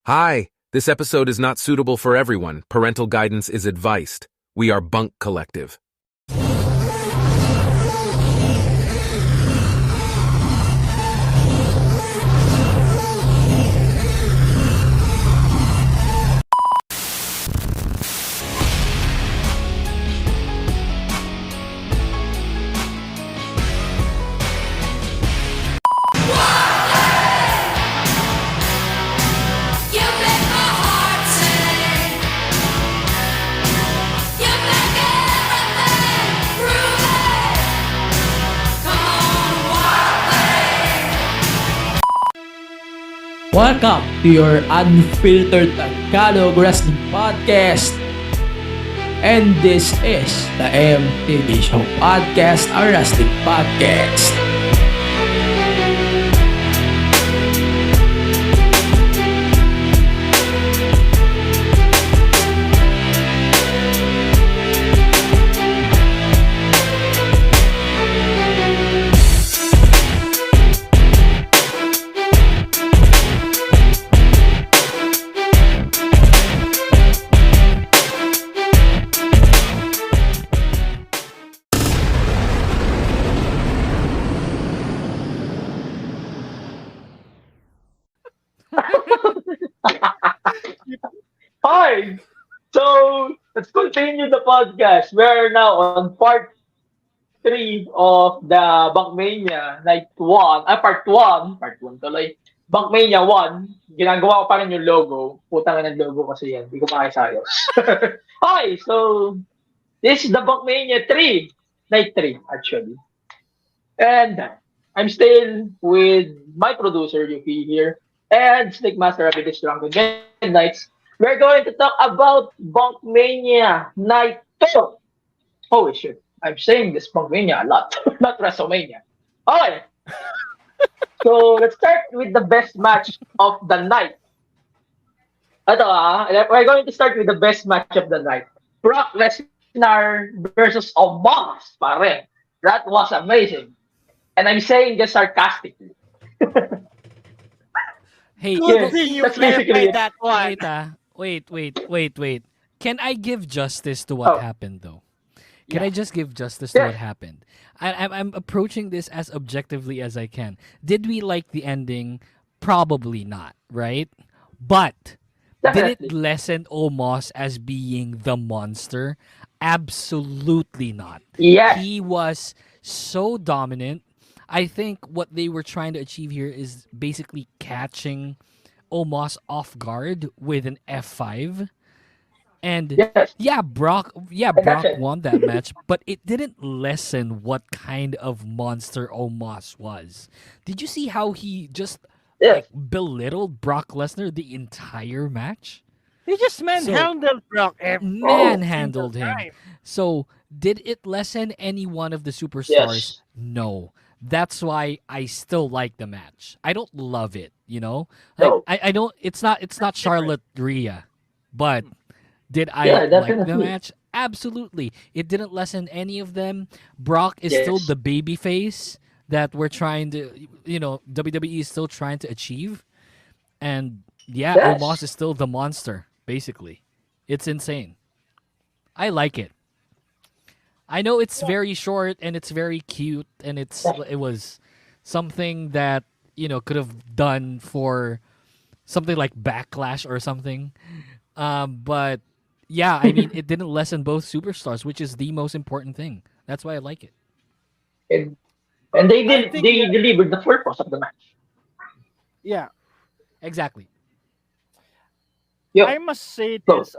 Hi, this episode is not suitable for everyone. Parental guidance is advised. We are Bunk Collective. Welcome to your Unfiltered Wrestling Podcast. And this is the MTV Show Podcast, a wrestling podcast. Hi! So, let's continue the podcast. We're now on part 3 of the BunkMania Night 1. Part 1. Part 1 tuloy. BunkMania 1. Ginagawa ko pa rin yung logo. Putang ina ng logo kasi yan. Hindi ko makisayos. Hi! So, this is the BunkMania 3. Night 3, actually. And I'm still with my producer, Yuuki, here. And SlickMaster of this Drunken nights. We're going to talk about BunkMania Night 2. Holy shit. I'm saying this BunkMania a lot, not WrestleMania. Okay. So, let's start with the best match of the night. We're going to start with the best match of the night. Brock Lesnar versus Omos, pare. That was amazing. And I'm saying this sarcastically. Hey, Yes, that's basically it. that one. Wait. Can I give justice to what happened, though? Can I just give justice to what happened? I'm approaching this as objectively as I can. Did we like the ending? Probably not, right? But did it lessen Omos as being the monster? Absolutely not. Yes. He was so dominant. I think what they were trying to achieve here is basically catching Omos off guard with an F5. And Yes. Brock that's it. won that match, but it didn't lessen what kind of monster Omos was. Did you see how he just Yes. belittled Brock Lesnar the entire match? He just manhandled Brock every Manhandled single him. time. So, did it lessen any one of the superstars? Yes. No. That's why I still like the match. I don't love it, you know? Like, No. I don't it's not Charlotte Rhea, but did I Yeah, like the definitely. match? Absolutely. It didn't lessen any of them. Brock is still Yes. the baby face that we're trying to, WWE is still trying to achieve. And yeah, Yes. Omos is still the monster, basically. It's insane. I like it. I know it's very short and it's very cute and it was something that, could have done for something like Backlash or something. But yeah, I mean, it didn't lessen both superstars, which is the most important thing. That's why I like it. And they I think delivered the purpose of the match. Yeah, Exactly. Yep. I must say So- this.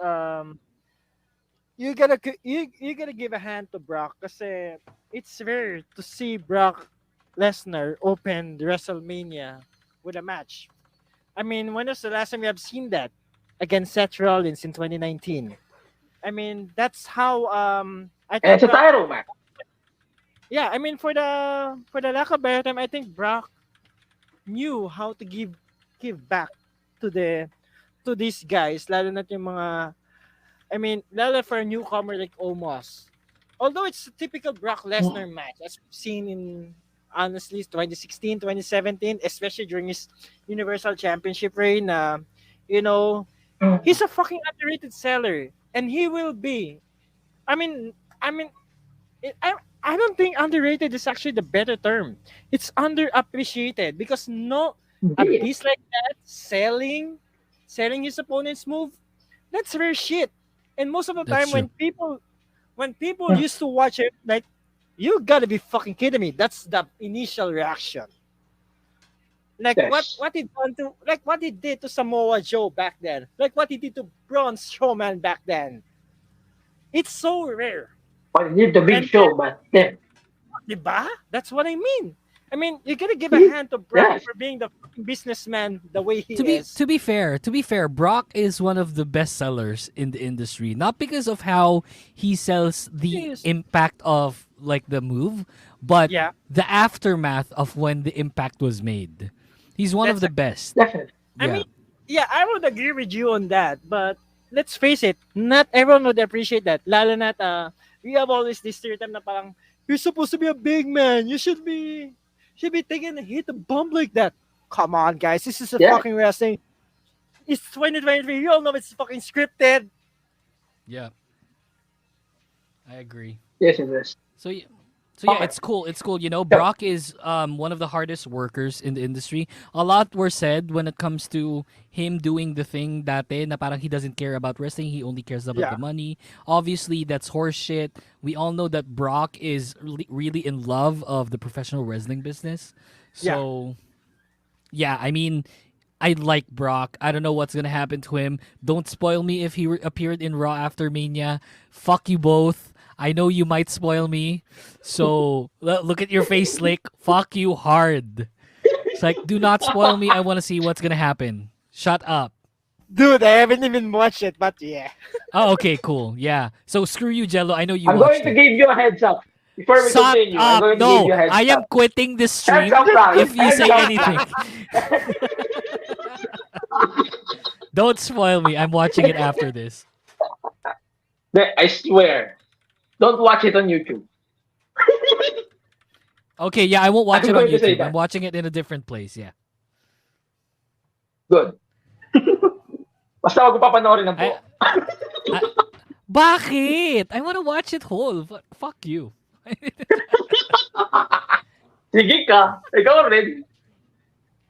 You gotta give a hand to Brock kasi it's rare to see Brock Lesnar open the WrestleMania with a match. I mean, when was the last time we have seen that against Seth Rollins in 2019? I mean, that's how I And think it's a Brock, title match. yeah, I mean for the lack of better time, I think Brock knew how to give back to these guys, lalo na yung mga, I mean, lalo for a newcomer like Omos. Although it's a typical Brock Lesnar match, as we've seen in, honestly, 2016, 2017, especially during his Universal Championship reign, You know, he's a fucking underrated seller, and he will be. I mean, I mean, it, I don't think underrated is actually the better term. It's underappreciated because no, a Indeed. beast like that selling his opponent's move, that's rare shit. And most of the That's time, true. when people used to watch it, like, you gotta be fucking kidding me. That's the initial reaction. Like Yes. what he did to Samoa Joe back then, like what he did to Braun Strowman back then. It's so rare. But you need the big And show, but then, Diba? That's what I mean. I mean, you gotta give a hand to Brock yes. for being the fucking businessman the way he To be is. to be fair, Brock is one of the best sellers in the industry. Not because of how he sells the Yes. impact of like the move, but Yeah, the aftermath of when the impact was made. He's one of that's the best. Definitely. I Yeah. mean, yeah, I would agree with you on that. But let's face it, not everyone would appreciate that. Lalo na we have always this stereotype na parang, you're supposed to be a big man. You should be taking a hit, a bump like that. Come on, guys. This is a Yeah. fucking wrestling. It's 2023. You all know it's fucking scripted. Yeah. I agree. Yes, it is. So yeah. So yeah, Okay. it's cool. It's cool. You know, Brock is one of the hardest workers in the industry. A lot were said when it comes to him doing the thing dati na parang he doesn't care about wrestling. He only cares about Yeah. the money. Obviously, that's horse shit. We all know that Brock is really in love of the professional wrestling business. So yeah, I mean, I like Brock. I don't know what's gonna happen to him. Don't spoil me if he appeared in Raw after Mania. Fuck you both. I know you might spoil me. So look at your face, Slick. Fuck you hard. It's like, do not spoil me. I want to see what's gonna happen. Shut up. Dude, I haven't even watched it, but yeah. Oh, okay, cool. Yeah. So screw you, Jello. I know you I'm going watched to it. give you a heads up. Before we Shut continue, I'm up. going to give No, you a heads I am up. quitting this stream Heads up lang. if you Heads say up anything. Don't spoil me. I'm watching it after this. I swear. Don't watch it on YouTube. Okay, yeah, I won't watch I'm it on going to say YouTube. that. I'm watching it in a different place, yeah. Good. Basta wag ko papanoorin ng buo. Bakit? I want to watch it whole. Fuck you. Sige ka. Ikaw rin.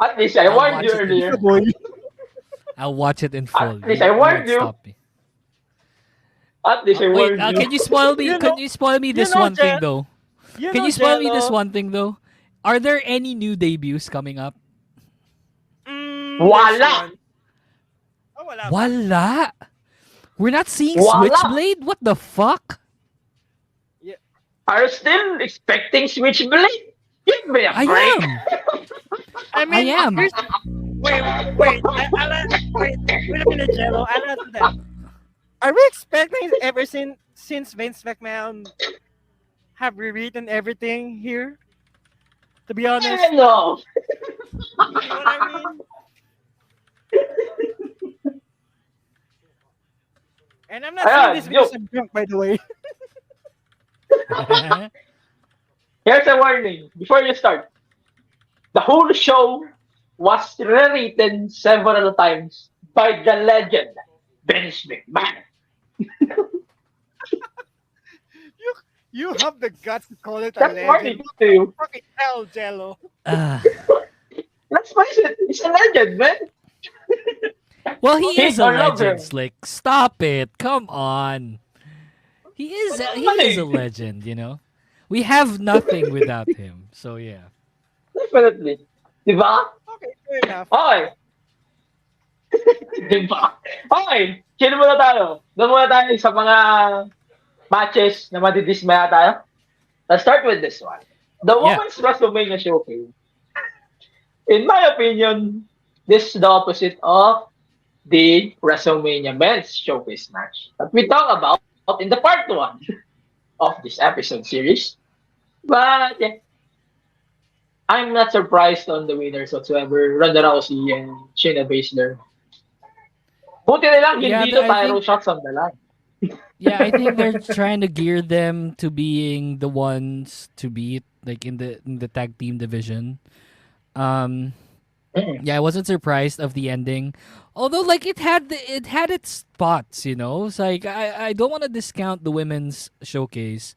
At least I I'll warned watch you it in earlier. Boy. I'll watch it in full. At least I warned won't you. Stop me. At least I Wait, warned you. can you spoil me? You Can know- you spoil me this you know, one thing though? Can you spoil me this Jello? one thing though? Are there any new debuts coming up? Wala. This one. Oh, wala. ba? Wala. We're not seeing Wala. Switchblade? What the fuck? Are you still expecting Switchblade? Give me a I break. am. I mean, I am. Wait. Wait a minute, Jello. I'll answer that. Are we expecting ever since Vince McMahon have rewritten everything here? To be honest, you No. know what I mean? And I'm not saying this because I'm drunk, by the way. Here's a warning before you start. The whole show was rewritten several times by the legend, Vince McMahon. You have the guts to call it a That's warning legend. to you. Fucking hell, Jello. Let's face it, he's a legend, man. Well, he Hate is a or love legend, him. Slick. Stop it. Come on. He is a legend, you know? We have nothing without him. So, yeah. Definitely. Diba? Okay, fair enough. Okay. Diba? Okay. Chill muna tayo. Doon muna tayo sa mga matches na madidismaya tayo. Let's start with this one. The Yeah. Women's WrestleMania Showcase. In my opinion, this is the opposite of the WrestleMania Men's Showcase match that we talk about in the part 1 of this episode series. But yeah, I'm not surprised on the winners whatsoever. Ronda Rousey and Shayna Baszler. Buti na lang, Yeah, hindi to I pyro think- shots on the line. Yeah, I think they're trying to gear them to being the ones to beat, like in the tag team division. Yeah, I wasn't surprised of the ending. Although like it had its spots, you know. It's like I don't want to discount the women's showcase.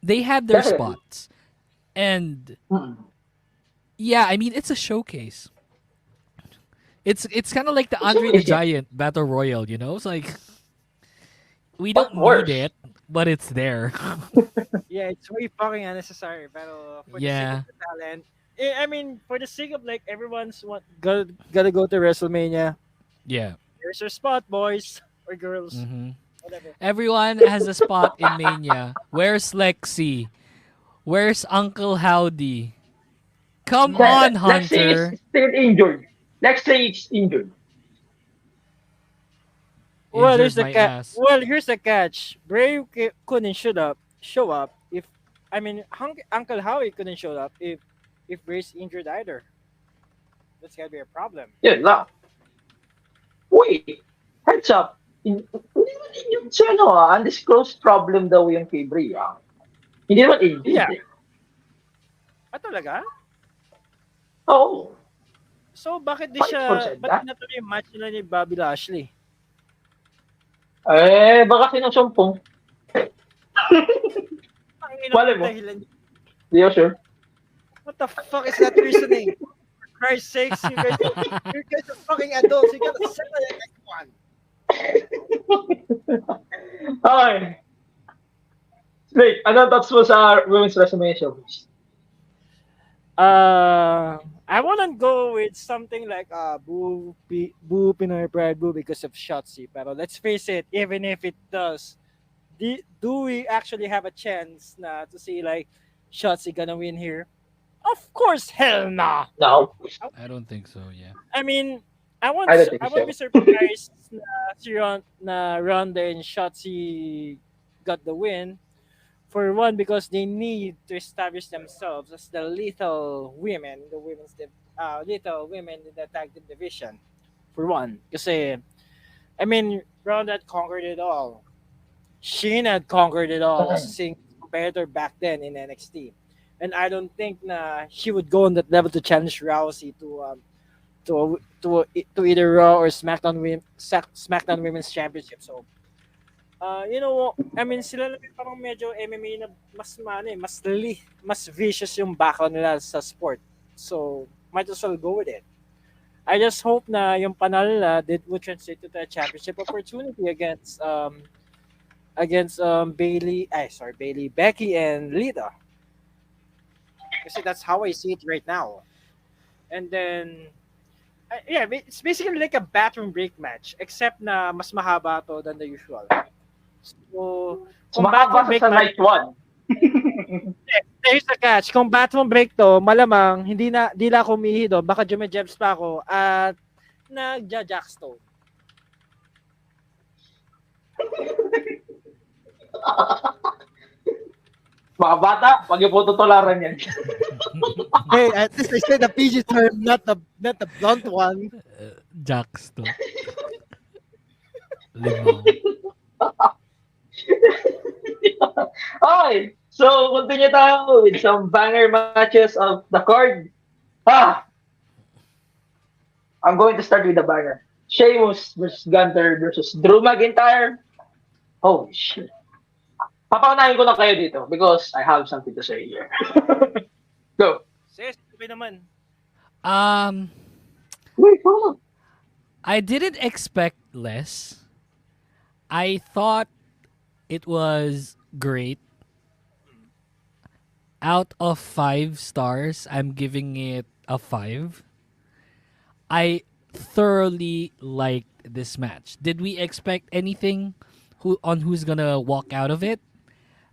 They had their Definitely. spots. And Mm. yeah, I mean it's a showcase. It's kind of like the It's Andre the okay. Giant Battle Royal, you know? It's like we What don't need worse? it, but it's there. Yeah, it's way fucking unnecessary. But for the sake of Yeah. the talent, I mean, for the sake of like everyone's gotta go to WrestleMania. Yeah. Here's your spot, boys or girls, hmm whatever. Everyone has a spot in Mania. Where's Lexi? Where's Uncle Howdy? Come on, Let's say Hunter. it's still injured. Let's say it's injured. Well, Injured my ass. Well, here's the catch. Brave couldn't show up if, I mean, Uncle Howie couldn't show up if Bray's injured either. That's gotta be a problem. Yun lang. Wait, heads up. Hindi naman injured siya, no? Undisclosed problem daw yung kay Brie. Hindi naman injured. Yeah. Eh. Ah, talaga? Oo. So, bakit di Bakit siya, for said ba't that? natuloy yung match nila ni Bobby Lashley? Eh, baka sinusumpong. Ang ina Malay mo mo. dahilan. Hindi ako sure. What the fuck is that reasoning? For Christ's sakes, you guys are fucking adults. You gotta settle it like one. Okay. Slick, ano thoughts mo sa women's WrestleMania showcase? I wouldn't go with something like boo Pinoy Pride boo because of Shotzi. Pero let's face it, even if it does, do we actually have a chance na to see like Shotzi gonna win here? Of course, hell nah. No. I don't think so, yeah. I mean, I don't think I so. won't be surprised na Ronda and Shotzi got the win. For one, because they need to establish themselves as the little women, little women in the tag team division. For one, kasi I mean, Ronda had conquered it all. Shayna had conquered it all as a single competitor back then in NXT, and I don't think na she would go on that level to challenge Rousey to either Raw or SmackDown Women's Championship. So, you know, I mean, sila lang yung parang medyo MMA na mas vicious yung background nila sa sport. So, might as well go with it. I just hope na yung panalo nila would translate to the championship opportunity against Bailey, Becky and Lita. Kasi that's how I see it right now. And then yeah, it's basically like a bathroom break match except na mas mahaba to than the usual. So, kung bathroom Sumahaba break sa match, night 1. here's the catch. Kung bathroom break to, malamang di na ako umihi doon. Baka jumejebs pa ako at nagja-jackstone. Mga bata, wag yung po tutularan yan. Hey, at least I said the PG term, not the blunt one. Jax to. Limang. Okay, so continue tayo with some banger matches of the card. I'm going to start with the banger. Sheamus versus Gunter versus Drew McIntyre. Holy shit. Papaunahin ko na kayo dito because I have something to say here. Go. Sige, sabi naman. Wait, hold on. I didn't expect less. I thought it was great. Out of 5 stars, I'm giving it a 5. I thoroughly liked this match. Did we expect anything who's gonna walk out of it?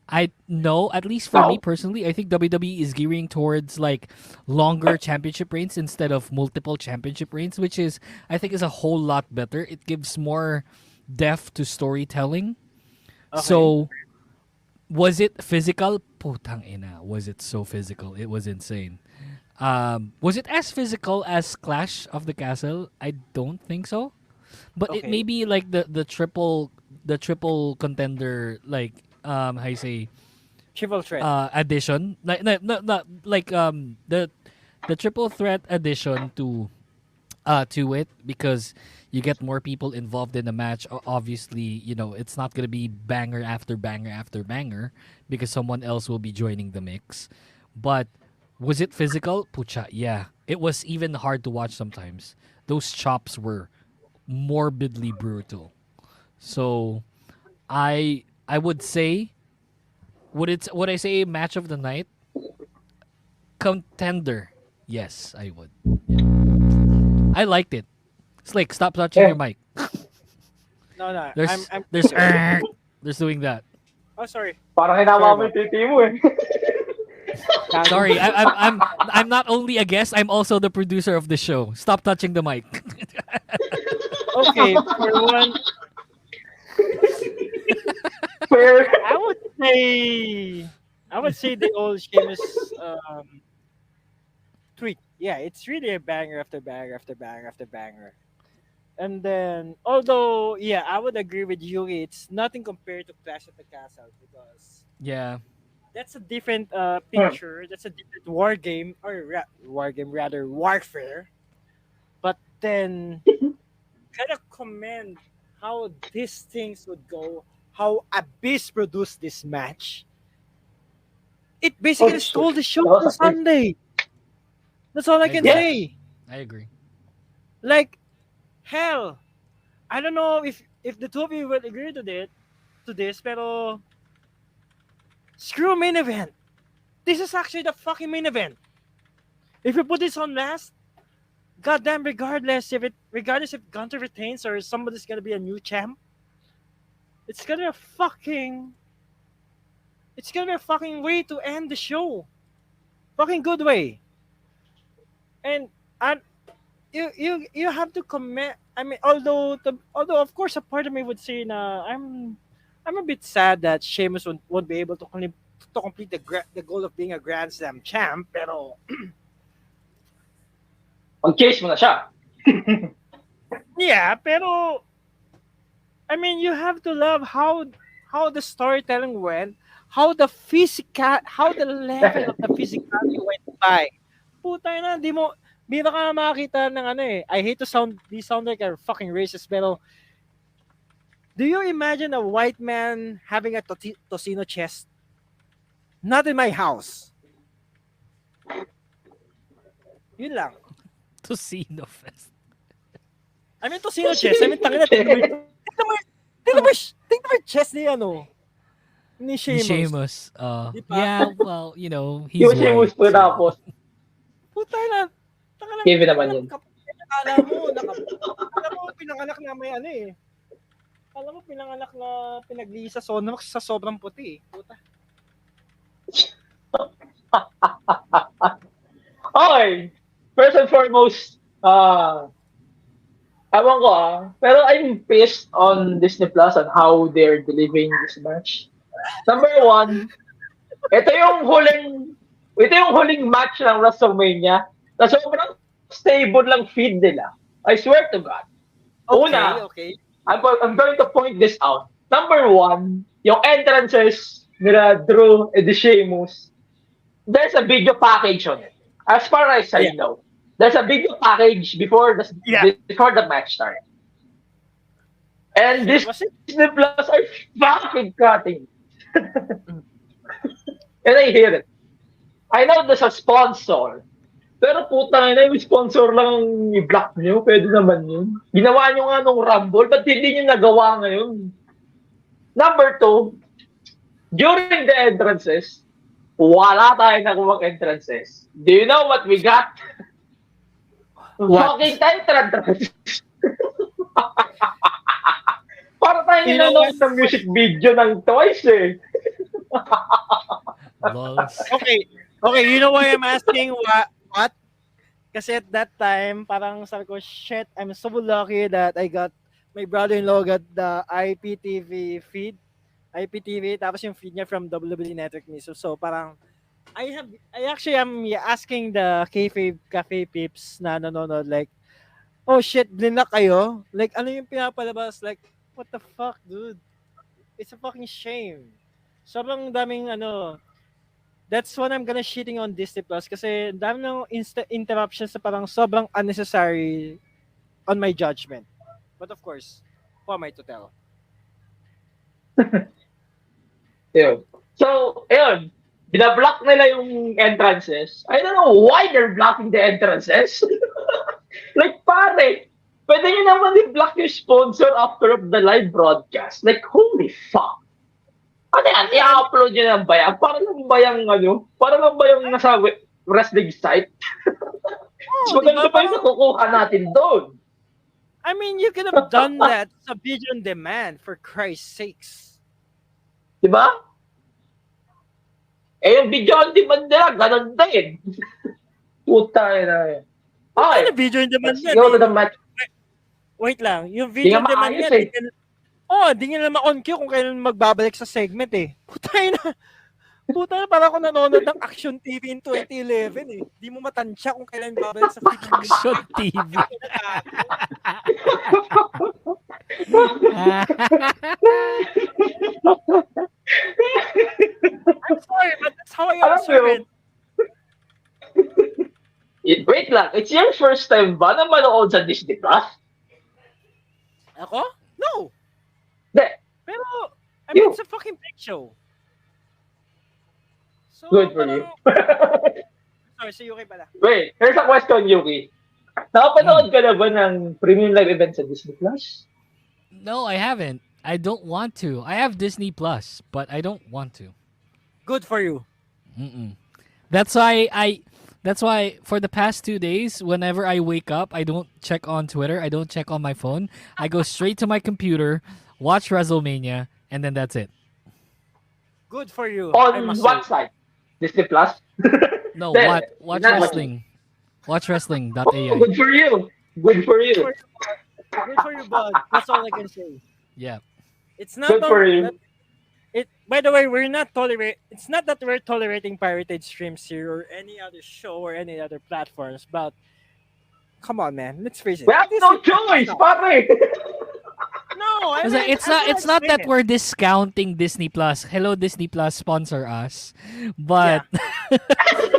I know, at least for me No. personally, I think WWE is gearing towards like longer championship reigns instead of multiple championship reigns, which is I think is a whole lot better. It gives more depth to storytelling. Okay. So was it physical? Putang ina, was it so physical? It was insane. Was it as physical as Clash of the Castle? I don't think so. But it Okay. may be like the triple contender, like how you say, Triple threat. addition, like not like the triple threat addition to to it because you get more people involved in the match. Obviously, it's not gonna be banger after banger after banger because someone else will be joining the mix. But was it physical? Pucha, yeah. It was even hard to watch sometimes. Those chops were morbidly brutal. So I would say would I say match of the night? Contender. Yes, I would. I liked it. Slick, stop touching your mic. No. There's I'm there's there's doing that. oh sorry. Parang hinawa mo yung titi mo eh. Sorry, I'm not only a guest, I'm also the producer of the show. Stop touching the mic. Okay, for one, Fair. I would say the old Sheamus tweet. Yeah, it's really a banger after banger after banger after banger. And then, although, yeah, I would agree with Yuki. It's nothing compared to Clash of the Castle because Yeah. that's a different picture. That's a different war game or war game rather warfare. But then, kind of commend how these things would go. How Abyss produced this match. It basically stole the show That was on a Sunday. That's all I can Yeah. say. I agree. Like, hell, I don't know if the two of you will agree to this, pero screw main event. This is actually the fucking main event. If you put this on last, goddamn, regardless if Gunter retains or somebody's gonna be a new champ, it's gonna be a fucking way to end the show. Fucking good way. And you have to comment. I mean, although of course a part of me would say na I'm a bit sad that Sheamus won't be able to complete the goal of being a Grand Slam champ. Pero Mag-chase mo na siya. yeah, pero I mean you have to love how the storytelling went, how the level of the physicality went by. Puta na, di na ka makakita ng ano eh. I hate to sound like a fucking racist, pero do you imagine a white man having a tocino chest? Not in my house. Yun lang. Tocino Fest. I mean, tocino chest. I mean, tingnan mo yung chest ni ni Ni Sheamus. Sheamus. Di ba? Yeah, well, he's Yung Sheamus white. po tapos. Puta na. Taka lang. Kevin naman yun. Akala mo, pinanganak na may ano eh. Akala mo, pinanganak na pinaglihi sa sobrang puti eh. Puta. Okay. First and foremost, ewan ko pero I'm pissed on Disney Plus on how they're delivering this match. Number one, ito yung huling match ng WrestleMania na sobrang stable lang feed nila. I swear to God. Una, Okay. I'm going to point this out. Number one, yung entrances nila Drew and the Sheamus, there's a video package on it. As far as I know, there's a video package before the match starts. And this Disney Plus are fucking cutting. And I hear it. I know there's a sponsor. Pero puta na yung sponsor lang i-block nyo. Pwede naman yun. Ginawa nyo nga nung Rumble, ba't hindi nyo nagawa ngayon? Number two, during the entrances, wala tayo nakuha entrances. Do you know what we got? Fucking entrance. Para tayo nanonood ng music video ng Twice eh. Okay, you know why I'm asking what? Kasi at that time, parang sabi ko, shit, I'm so lucky that I got my brother-in-law got the IPTV feed. IPTV, tapos yung feed niya from WWE Network mismo. So parang, I actually am asking the cafe peeps na nanonood, like, oh shit, blinak kayo? Like, ano yung pinapalabas? Like, what the fuck, dude? It's a fucking shame. Sobrang daming that's when I'm shitting on Disney Plus kasi dami ng interruptions na parang sobrang unnecessary on my judgment. But of course, who am I to tell? Yun. So, ayun. Binablock nila yung entrances. I don't know why they're blocking the entrances. Like, pare, pwede nyo naman i-block yung sponsor after of the live broadcast. Like, holy fuck. Ano yan? I-upload nyo ng bayang? Para lang bayang ano? Para lang bayang nasa wrestling site? So, maganda pa yung nakukuha natin doon. I mean, you could have done that sa video on demand, for Christ's sakes. Diba? Eh, yung video on demand nila, ganun din. Puta na yun. Ano video on demand yan? Go to the match. Wait lang, yung video on demand yan. Di nga naman on-cue kung kailan magbabalik sa segment eh. Puta na, parang ako nanonood ng Action TV in 2011 eh. Di mo matansya kung kailan babalik sa Action TV. I'm sorry, but that's how I observe it. Wait lang, it's your first time ba na manood sa Disney Plus? Ako? No. Hindi. Pero, I mean, it's a fucking big show. So, Good for you. Sorry, si Yuuki pala. Wait, here's a question, Yuuki. Nakapanood ka na ba ng premium live event sa Disney Plus? No, I haven't. I don't want to. I have Disney Plus, but I don't want to. Good for you. That's why for the past 2 days, whenever I wake up, I don't check on Twitter. I don't check on my phone. I go straight to my computer, watch WrestleMania, and then that's it. Good for you. On what site? Disney Plus? No, Then, watch not wrestling. Watch wrestling.ai. Oh, good for you. Good for you. Good for you, bud. That's all I can say. Yeah. It's not Good for you. By the way, it's not that we're tolerating pirated streams here or any other show or any other platforms, but come on, man. Let's face it. We have no choice, pare. No, It's not that we're discounting Disney Plus. Hello, Disney Plus, sponsor us. But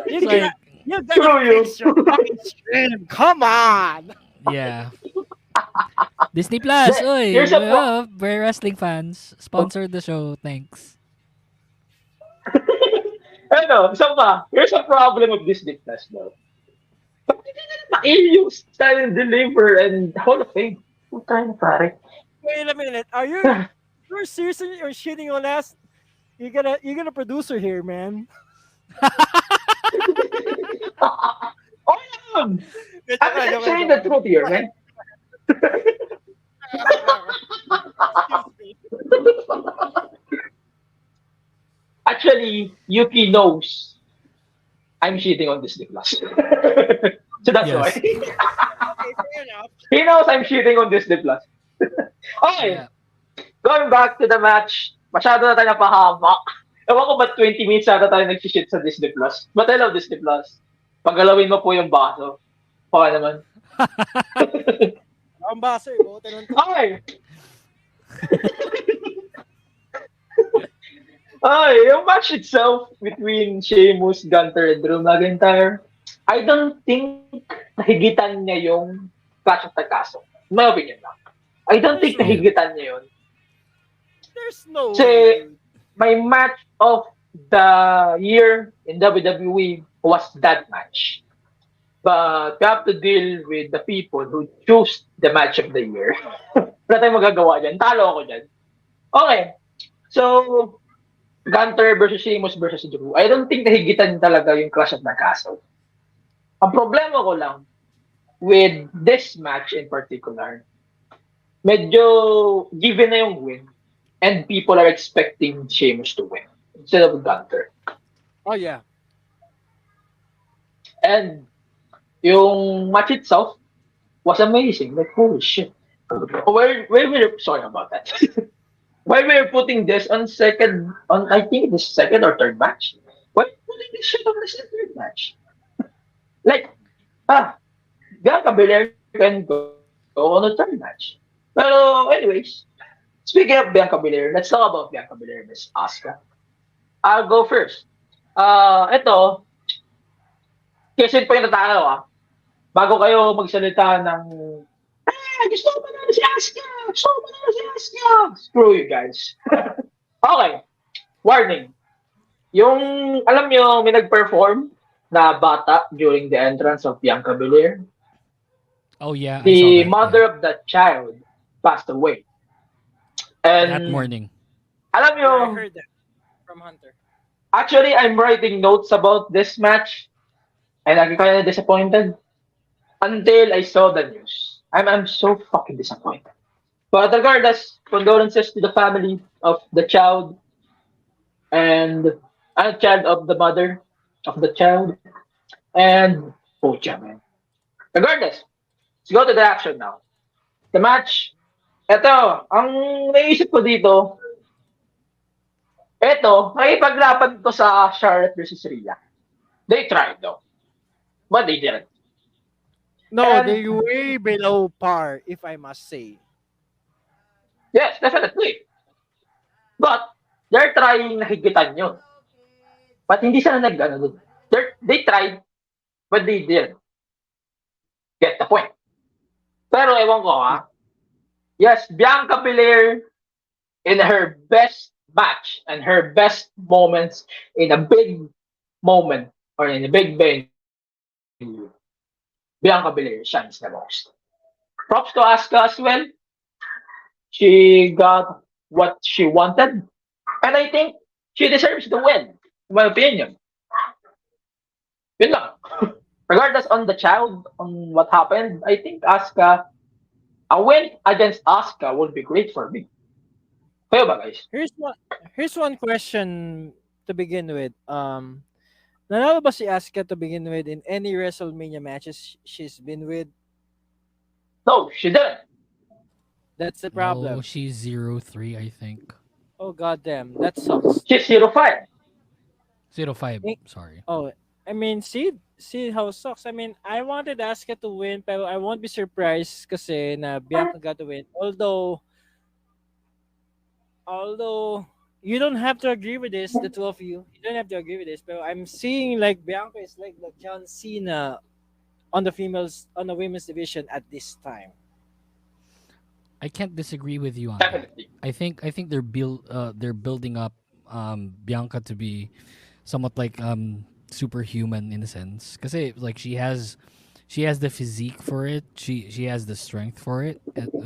you like, gotta fix your fucking stream. Come on. yeah. Disney Plus, oy, we're wrestling fans. Sponsor the show, thanks. Here's a problem with Disney Plus, though. Bakit hindi na ma-i-use style and deliver and Hall of Fame? Puta na, pare. Wait a minute. You're seriously shitting on us? You got a producer here, man. I'm saying the truth here, man. Actually, Yuuki knows I'm cheating on Disney Plus. So that's why. Okay, fair enough. He knows I'm cheating on Disney Plus. Okay. Yeah. Going back to the match, masyado na tayo napahaba. Ewan ko ba 20 minutes na tayo nag-shit sa Disney Plus. But I love Disney Plus. Paggalawin mo po yung baso. Baka naman. Ang baso eh. Okay. Ay, yung match itself between Sheamus, Gunter, and Drew McIntyre, I don't think nahigitan niya yung Clash of the Castle. In my opinion lang. I don't think nahigitan niya yun. There's no Kasi my match of the year in WWE was that match. But you have to deal with the people who choose the match of the year. Wala tayong magagawa dyan. Talo ako dyan. Okay. So, Gunter versus Sheamus versus Drew. I don't think nahigitan talaga yung Clash of the Castle. Ang problema ko lang with this match in particular, medyo given na yung win and people are expecting Sheamus to win instead of Gunter. Oh, yeah. And yung match itself was amazing. Like, holy shit. Sorry about that. Why we're putting this on I think this second or third match? Why putting this shit on the third match? Like, Bianca Belair can go on the third match. Pero anyways, speaking of Bianca Belair, let's talk about Bianca Belair versus Asuka. I'll go first. Ito, kasi po yung natalo bago kayo magsalita ng Gusto ko manalo si Asuka! Gusto ko manalo si Asuka! Screw you guys. Okay, warning. Yung, alam nyo, may nag-perform na bata during the entrance of Bianca Belair. Oh yeah, I saw The that. mother Yeah. of that child passed away. That And morning. alam nyo, Yeah, I heard that from Hunter. actually, I'm writing notes about this match. And I'm kind of disappointed until I saw the news. I'm so fucking disappointed. But regardless, condolences to the family of the child and child of the mother of the child. And pucha, man. Regardless, let's go to the action now. The match. Ito, ang naisip ko dito, nakipaglaban to sa Charlotte versus Rhea. They tried though, but they didn't. No, And they're way below par, if I must say. yes, definitely. But they're trying na higitan yun. But hindi sila nag-ano dun. They tried, but they didn't get the point. Pero ewan ko ha. Yes, Bianca Belair in her best match and her best moments in a big moment or in a big venue, Bianca Belair shines the most. Props to Asuka as well. She got what she wanted. And I think she deserves the win, in my opinion. Yun lang. Regardless on the child, on what happened, I think a win against Asuka would be great for me. Kayo ba, guys? Here's one question to begin with. Nanalo ba si Asuka to begin with in any WrestleMania matches she's been with? No, she didn't. That's the No, problem. she's 0-3, I think. Oh goddamn, that sucks. She's 0-5. 0-5. Eh, Sorry. Oh, I mean, see how it sucks. I mean, I wanted Asuka to win, pero I won't be surprised kasi na Bianca got to win. Although you don't have to agree with this, the two of you. You don't have to agree with this, but I'm seeing like Bianca is like the John Cena on the women's division at this time. I can't disagree with you on that. Definitely. I think they're building up Bianca to be somewhat like superhuman in a sense, because like she has the physique for it. She has the strength for it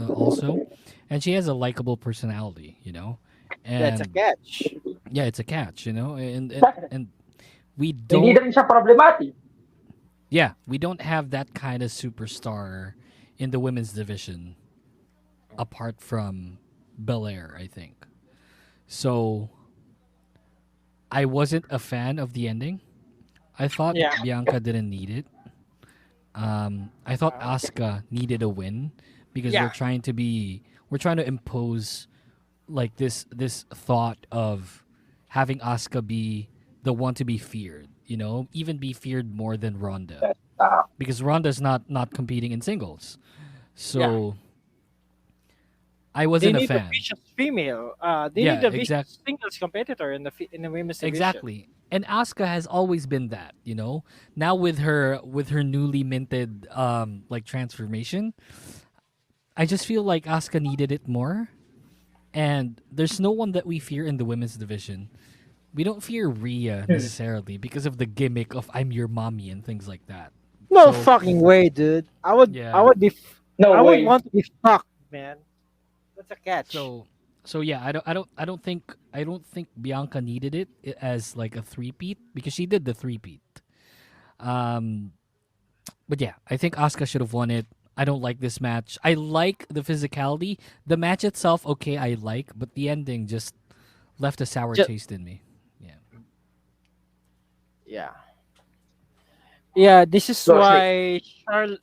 also, and she has a likable personality. That's a And catch. yeah, it's a catch. And Definitely. and we Hindi don't. rin siya problematic. Yeah, we don't have that kind of superstar in the women's division apart from Belair, I think. So I wasn't a fan of the ending. I thought Yeah. Bianca didn't need it. I thought Asuka needed a win because Yeah. we're trying to impose like this thought of having Asuka be the one to be feared, even be feared more than Ronda, Uh, because Ronda's not competing in singles. So I They wasn't a need a fan. vicious female. They Yeah, need a vicious singles competitor in the women's division. Exactly. And Asuka has always been that, Now with her newly minted like transformation, I just feel like Asuka needed it more. And there's no one that we fear in the women's division. We don't fear Rhea necessarily because of the gimmick of I'm your mommy and things like that. No So, fucking way, dude. I would Yeah. no I would way. want to be fucked, man. That's a catch. So yeah, I don't think Bianca needed it as like a three-peat because she did the three-peat. But yeah, I think Asuka should have won it. I don't like this match. I like the physicality. The match itself, okay, I like, but the ending just left a sour Ju- taste in me. Yeah. Yeah. Yeah, this is Go, why Charlotte.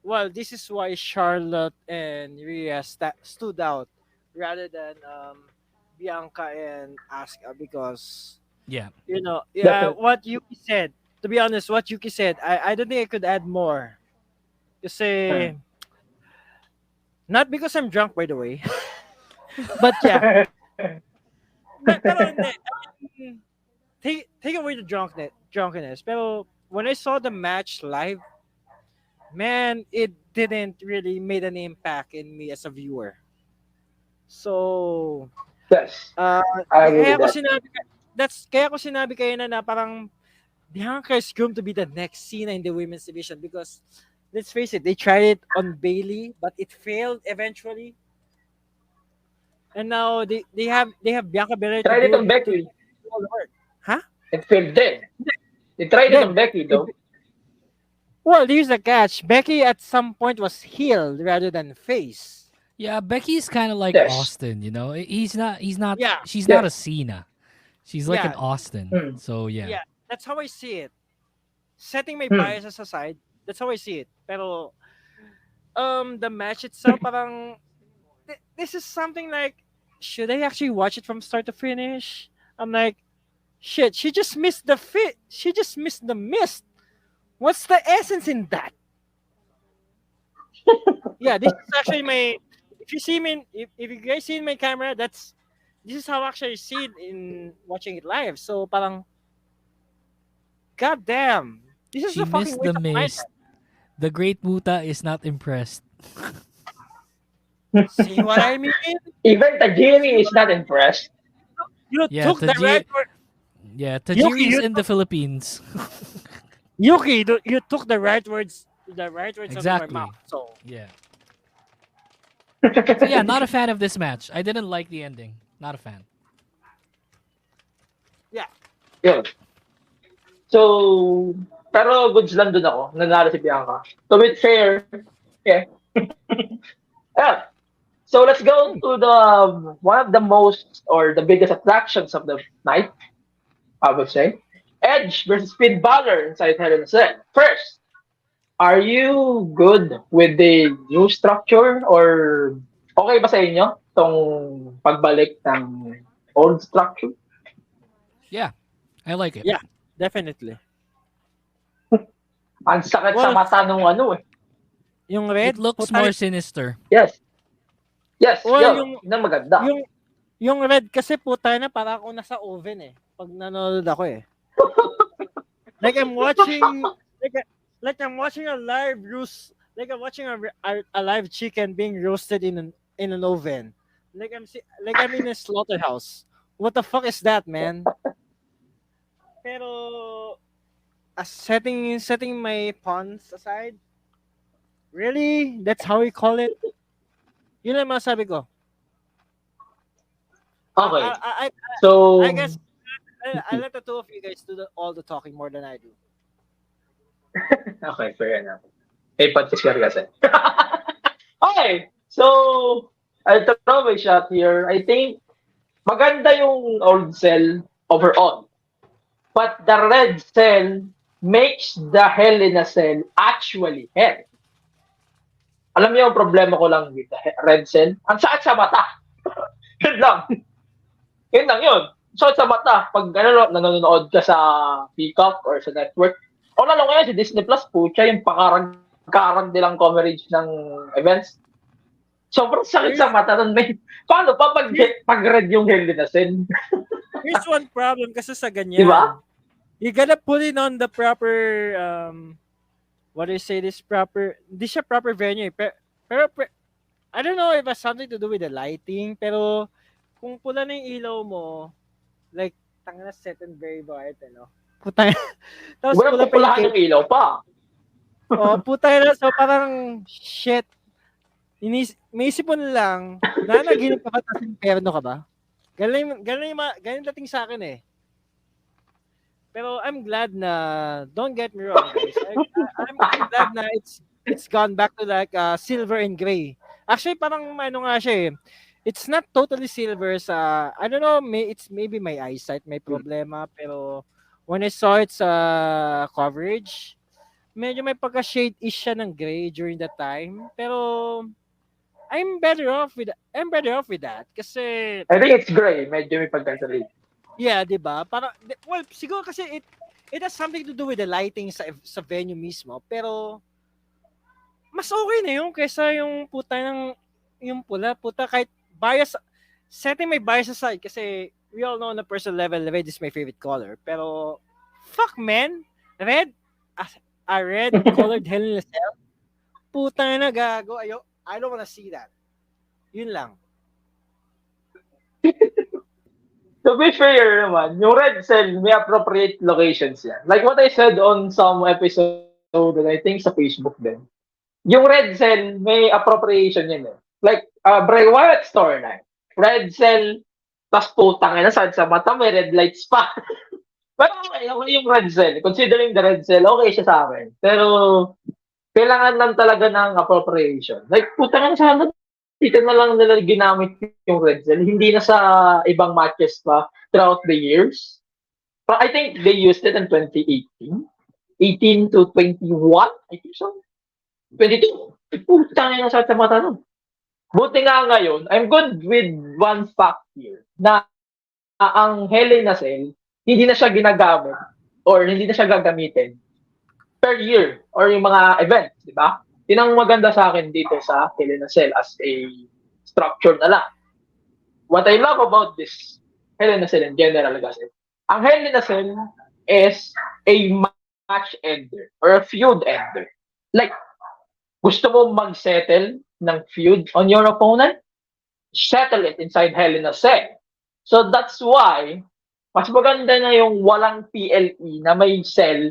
Well, this is why Charlotte and Rhea stood out rather than Bianca and Asuka because Yeah. Definitely. what Yuki said. To be honest, what Yuki said, I don't think I could add more. Kasi not because I'm drunk, by the way, but yeah. Pero hindi. I mean, take away the drunkenness. Pero when I saw the match live, man, it didn't really made an impact in me as a viewer. So, Yes, uh, I agree kaya with ko that. sinabi, kaya ko sinabi kayo na parang Bianca is groomed to be the next Cena in the women's division because let's face it, they tried it on Bailey, but it failed eventually. And now they have Bianca Belair to Tried it do on to Becky. do all the work. Huh? It failed then. They tried it on Then Becky though. well, here's the catch. Becky at some point was heel rather than face. Yeah, Becky's kind of like Yes. Austin, you know. He's not. He's not. Yeah, She's not a Yes. Cena. She's like an yeah, Austin. Hmm. So yeah. yeah. That's how I see it. Setting my Hmm. biases aside, that's how I see it. Pero the match itself, parang this is something like, should I actually watch it from start to finish? I'm like, shit. She just missed the fit. She just missed the mist. What's the essence in that? Yeah, this is actually my. If you see me, if you guys see in my camera, this is how actually I see it in watching it live. So parang, god damn, this is She a fucking missed waste the of my mist. time. The Great Muta is not impressed. See what I mean? Even Tajiri is not impressed. You Yeah, took the right word. Yeah, Yuki, Tajiri's you in the Philippines. Yuki, you took the right words. The right words out of Exactly. my mouth. So Yeah. So yeah, not a fan of this match. I didn't like the ending. Not a fan. Yun. So, pero goods lang dun ako. Nanalo si Bianca. To be fair, yeah. Yeah. So let's go to the one of the most or the biggest attractions of the night, I would say. Edge versus Finn Balor inside Hell in a Cell. First, are you good with the new structure or okay ba sa inyo tong pagbalik ng old structure? Yeah, I like it. yeah, definitely. Ang sakit sa Well, mata nung ano eh. yung It red, looks puta- more sinister. Yes. Yes, Well, yun ang maganda. yung red kasi puta na para ako nasa oven eh. Pag nanonood ako eh. Like I'm watching like I'm watching a live roast, like I'm watching a live chicken being roasted in an oven. Like I'm in a slaughterhouse. What the fuck is that, man? Pero setting my puns aside, really? That's how we call it? Yun lang masabi ko. Okay. I So, guess I let the two of you guys do all the talking more than I do. okay, fair enough. May punches ka rin kasi. Okay. So, I'll throw my shot here. I think maganda yung old cell overall. But the red cell makes the Hell in a Cell actually hell. Alam niyo yung problema ko lang with the red cell? Ang sakit sa mata. Yun lang. Yun lang yun. Sakit sa mata. Pag nanonood ka sa Peacock or sa network. O lalo ngayon si Disney Plus, pucha, yung pakarag nilang coverage ng events. Sobrang sakit sa mata nun, man. Paano pa pag red yung Hell in a Cell? Here's one problem kasi sa ganyan. Diba? You gotta put it on the proper what do you say this proper, di siya proper venue. Pero I don't know if it has something to do with the lighting, pero kung pula na yung ilaw mo, like tanga na set and very bright, ano. Puta. Tapos Wala pula pa pupulahan yung ng ilaw pa. oh, puta na, so parang shit. May isip mo lang, nanaginip ka ba tapos imperno ka ba? Galing dating sa akin eh. Pero I'm glad na, don't get me wrong guys, I'm glad na it's gone back to like silver and gray. Actually parang ano nga siya eh. It's not totally silver sa, I don't know, it's maybe my eyesight may problema, pero when I saw its coverage, medyo may pagka-shade-ish siya ng gray during that time. Pero I'm better off with that kasi I think it's gray. Medyo may pagkasalit. yeah, 'di ba? Para well, siguro kasi it has something to do with the lighting sa venue mismo, pero mas okay na yun kaysa yung puta ng yung puta kahit bias, setting my bias aside kasi we all know on a personal level red is my favorite color, pero fuck man, red a red colored Hell in a Cell, putang na gago. I don't wanna see that. Yun lang. To be fair naman, yung Red Cell, may appropriate locations yan. Like what I said on some episode that I think sa Facebook din. Yung Red Cell, may appropriation yan eh. Like, Bray Wyatt storyline. Red Cell, tas putang ina, sa mata may red lights pa. Pero okay yung Red Cell. Considering the Red Cell, okay siya sa akin. Pero, kailangan lang talaga ng appropriation. Like, putang ina sana, dito na lang nila ginamit yung Red Cell. Hindi na sa ibang matches pa throughout the years. But I think they used it in 2018. 18 to 21, I think so. 22. Putang ina sa mata nun. Buti nga ngayon, I'm good with one fact here na ang Hell in a Cell, hindi na siya ginagamit or hindi na siya gagamitin per year or yung mga events, di ba? Yun ang maganda sa akin dito sa Hell in a Cell as a structure na lang. What I love about this Hell in a Cell in general kasi, ang Hell in a Cell is a match ender or a feud ender. Like, gusto mo mag-settle ng feud on your opponent? Settle it inside Hell in a Cell. So that's why, mas maganda na yung walang PLE na may cell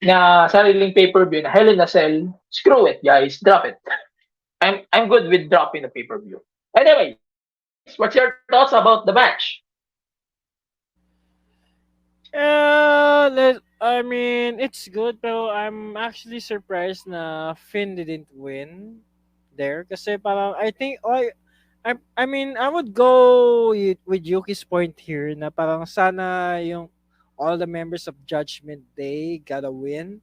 na sariling pay-per-view na Hell in a Cell. Screw it, guys. Drop it. I'm good with dropping the pay-per-view. Anyway, what's your thoughts about the match? I mean, it's good, pero I'm actually surprised na Finn didn't win there. Kasi parang, I think, I mean, I would go with Yuki's point here na parang sana yung all the members of Judgment Day had a win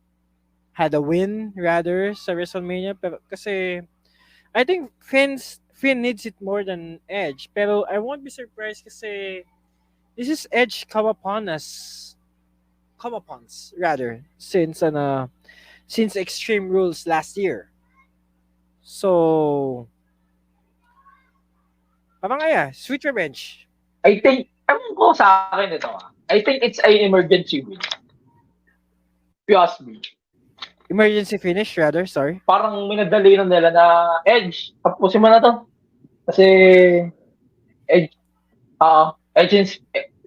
rather sa WrestleMania. Pero kasi, I think Finn needs it more than Edge. Pero I won't be surprised kasi this is Edge comeuppance rather since Extreme Rules last year. So parang sweet revenge. I think, ko sa akin ito. I think it's an emergency win. If you ask me. Emergency finish rather, sorry. Parang minadali na nila na Edge, tapusin mo na to. Kasi Edge and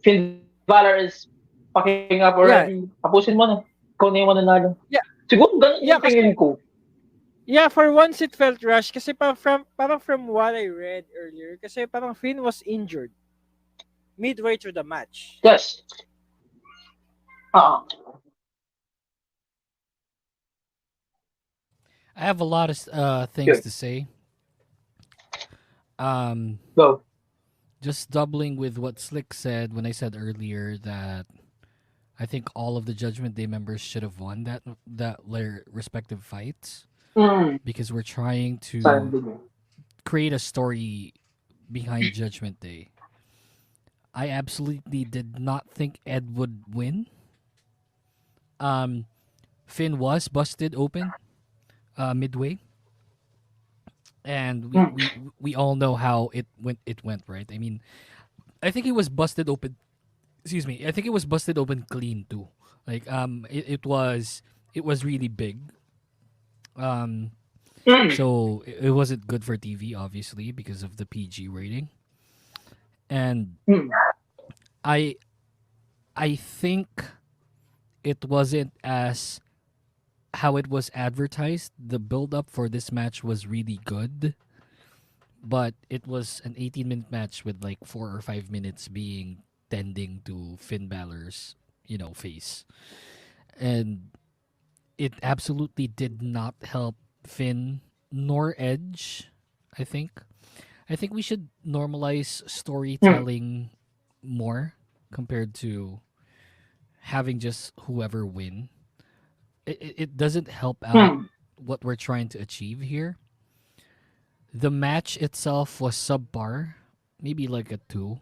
Finn Balor is packing up already. Yeah. Tapusin mo na. Ikaw na yung mananalo. Yeah. Siguro ganun yung tingin ko. Yeah, for once it felt rushed kasi parang from what I read earlier, kasi parang Finn was injured midway through the match. Yes. I have a lot of things to say. Go. Just doubling with what Slick said when I said earlier that I think all of the Judgment Day members should have won that their respective fights because we're trying to create a story behind Judgment Day. I absolutely did not think Ed would win. Finn was busted open midway, and we all know how it went, right? I mean, I think it was busted open. Excuse me. I think it was busted open clean too. Like it was really big. So it wasn't good for TV, obviously, because of the PG rating. And I think it wasn't as how it was advertised. The build-up for this match was really good, but it was an 18-minute match with like 4 or 5 minutes being tending to Finn Balor's, face. And it absolutely did not help Finn nor Edge, I think. I think we should normalize storytelling more compared to having just whoever win. It doesn't help out what we're trying to achieve here. The match itself was subpar, maybe like a 2,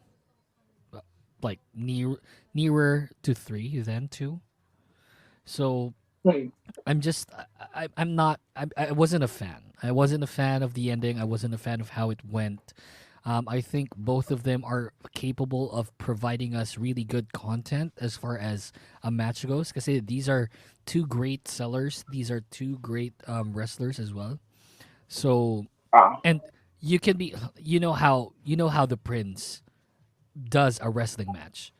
like nearer to 3 than 2. So I'm just I wasn't a fan. I wasn't a fan of the ending. I wasn't a fan of how it went. I think both of them are capable of providing us really good content as far as a match goes. Because these are two great sellers. These are two great wrestlers as well. So, Ah, and you can be, you know how the Prince does a wrestling match.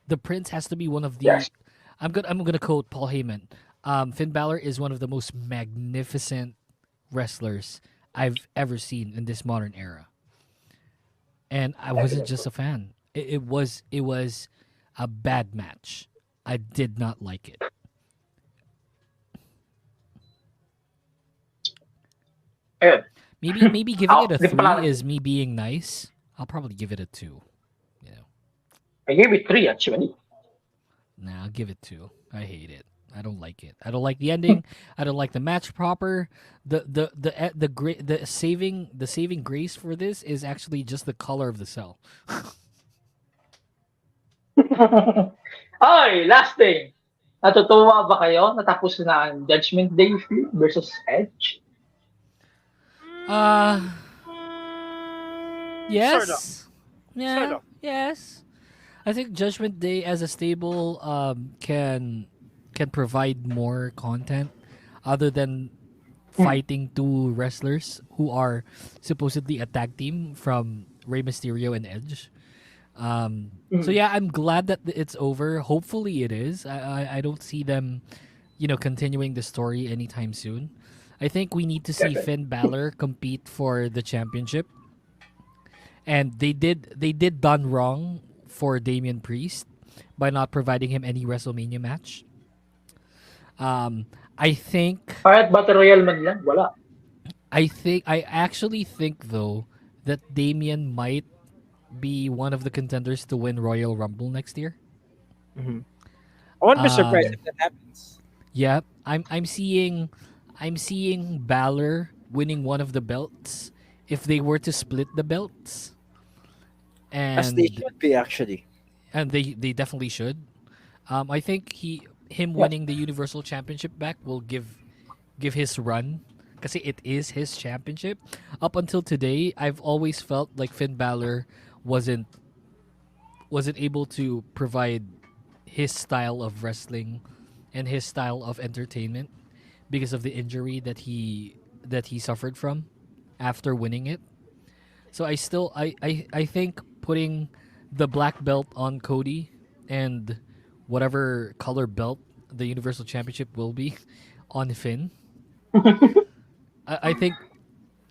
The Prince has to be one of the. yes. I'm gonna quote Paul Heyman. Finn Balor is one of the most magnificent wrestlers I've ever seen in this modern era, and I wasn't just a fan. It was a bad match. I did not like it. Ayun. Maybe giving it a Hindi ko pala. 3 is me being nice. I'll probably give it a 2. You know, I gave it 3 actually. nah, I'll give it 2. I hate it. I don't like it. I don't like the ending. I don't like the match proper. The saving grace for this is actually just the color of the cell. Ay, last thing. Natutuwa ba kayo? Natapos na ang Judgment Day feud versus Edge? Uh Sort of. yes. Sort Yeah. of. Yes. I think Judgment Day as a stable can provide more content other than fighting two wrestlers who are supposedly a tag team from Rey Mysterio and Edge. So yeah, I'm glad that it's over. Hopefully it is. I don't see them, continuing the story anytime soon. I think we need to see Definitely. Finn Balor compete for the championship, and they did done wrong for Damian Priest by not providing him any WrestleMania match. I think Kahit Battle Royale man lang, wala. I actually think though that Damian might be one of the contenders to win Royal Rumble next year. I won't be surprised Um, if that happens. yeah, I'm seeing Balor winning one of the belts if they were to split the belts, As they and should be, actually. they definitely should. I think him Yeah. winning the Universal Championship back will give his run because it is his championship. Up until today, I've always felt like Finn Balor wasn't wasn't able to provide his style of wrestling and his style of entertainment because of the injury that he suffered from after winning it. So I think putting the black belt on Cody and whatever color belt the Universal Championship will be on Finn. I think,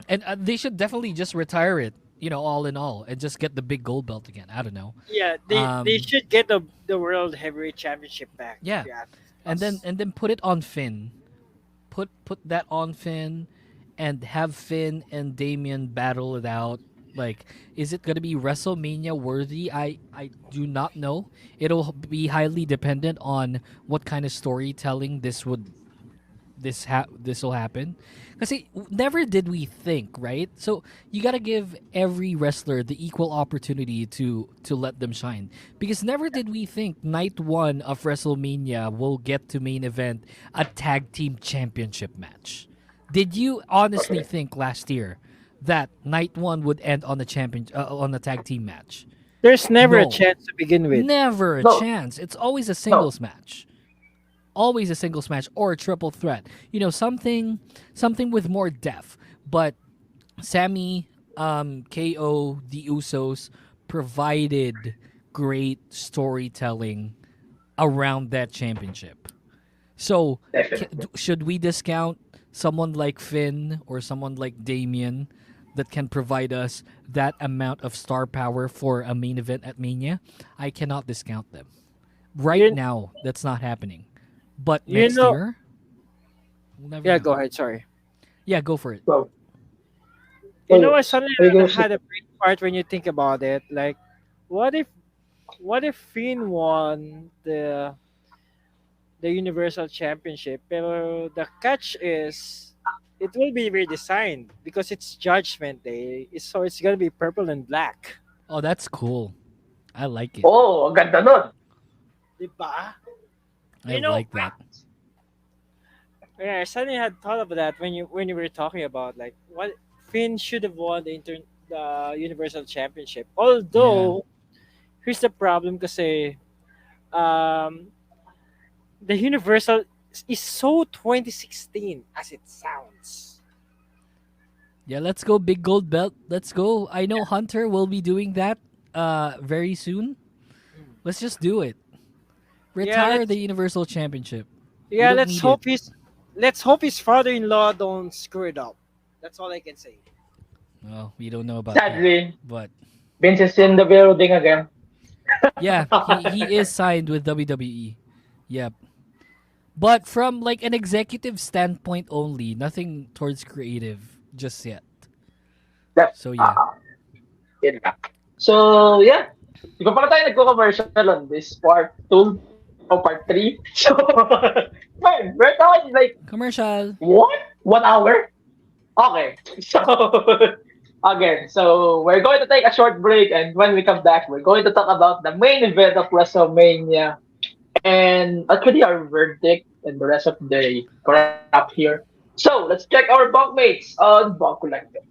and they should definitely just retire it. All in all, and just get the big gold belt again. I don't know. Yeah, they Um, should get the World Heavyweight Championship back. yeah, If you ask and then us. and then put it on Finn. Put that on Finn, and have Finn and Damian battle it out. Like, is it gonna be WrestleMania worthy? I do not know. It'll be highly dependent on what kind of storytelling this will happen. Because never did we think, right? So you gotta give every wrestler the equal opportunity to let them shine. Because never did we think night one of WrestleMania will get to main event a tag team championship match. Did you honestly think last year that night one would end on on a tag team match? There's never a No. chance to begin with. Never a No. chance. It's always a No. singles match. Always a singles match or a triple threat. Something with more depth. But Sammy, KO, the Usos provided great storytelling around that championship. So, Definitely. should we discount someone like Finn or someone like Damien that can provide us that amount of star power for a main event at Mania? I cannot discount them. Right You, now, that's not happening. But you next know, year, we'll never yeah, know. go ahead. Sorry. Yeah, go for it. So, You know, so, I suddenly I guess, had a brain part when you think about it. Like, what if, what if Finn won the Universal Championship? Pero the catch is, it will be redesigned because it's Judgment Day, so it's gonna be purple and black. Oh, that's cool. I like it. oh, ang ganda nun. Diba? I You know, like that. yeah, I suddenly had thought of that when you were talking about like what Finn should have won the Universal Championship. Although, here's the problem kasi um, the Universal is so 2016 as it sounds. Yeah, let's go big gold belt. Let's go. I know Hunter will be doing that very soon. Let's just do it. Yeah, Retire the Universal Championship. We yeah. don't Let's need hope it. his father-in-law don't screw it up. That's all I can say. Well, we don't know about that. Sadly, But Vince is in the building again. yeah, he is signed with WWE. Yep. But from like an executive standpoint only, nothing towards creative just yet. That, So yeah. yun lang. So, yeah. Di pa pala tayo nagko-commercial on this part 2 o part 3. So, man, we're talking like, Commercial. what? 1 hour? Okay. So, again, so we're going to take a short break, and when we come back, we're going to talk about the main event of WrestleMania and actually our verdict and the rest of the crap here. So, let's check our bunkmates on Bunk Collective.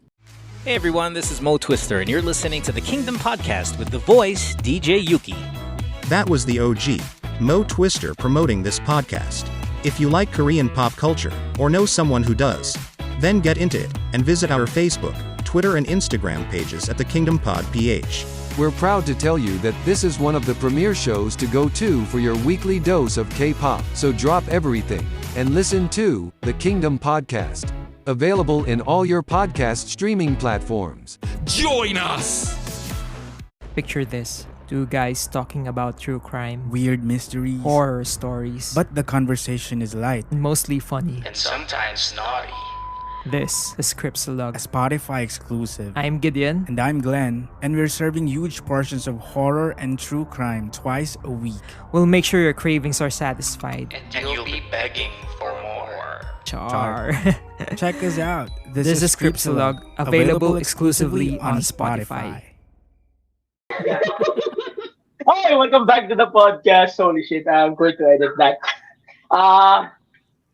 Hey everyone, this is Mo Twister, and you're listening to the Kingdom Podcast with the voice DJ Yuuki. That was the OG, Mo Twister, promoting this podcast. If you like Korean pop culture, or know someone who does, then get into it, and visit our Facebook, Twitter and Instagram pages at the Kingdom Pod PH. We're proud to tell you that this is one of the premier shows to go to for your weekly dose of K-pop. So drop everything and listen to the Kingdom Podcast. Available in all your podcast streaming platforms. Join us! Picture this. Two guys talking about true crime, Weird mysteries. horror stories, But the conversation is light. and mostly funny. And sometimes naughty. This is Scriptsalog. A Spotify exclusive. I'm Gideon. And I'm Glenn, and we're serving huge portions of horror and true crime twice a week. We'll make sure your cravings are satisfied. And you'll be begging for more. Char. Check us out. This is Scriptsalog, available exclusively on Spotify. Hi, welcome back to the podcast. Holy shit, I'm going to edit that.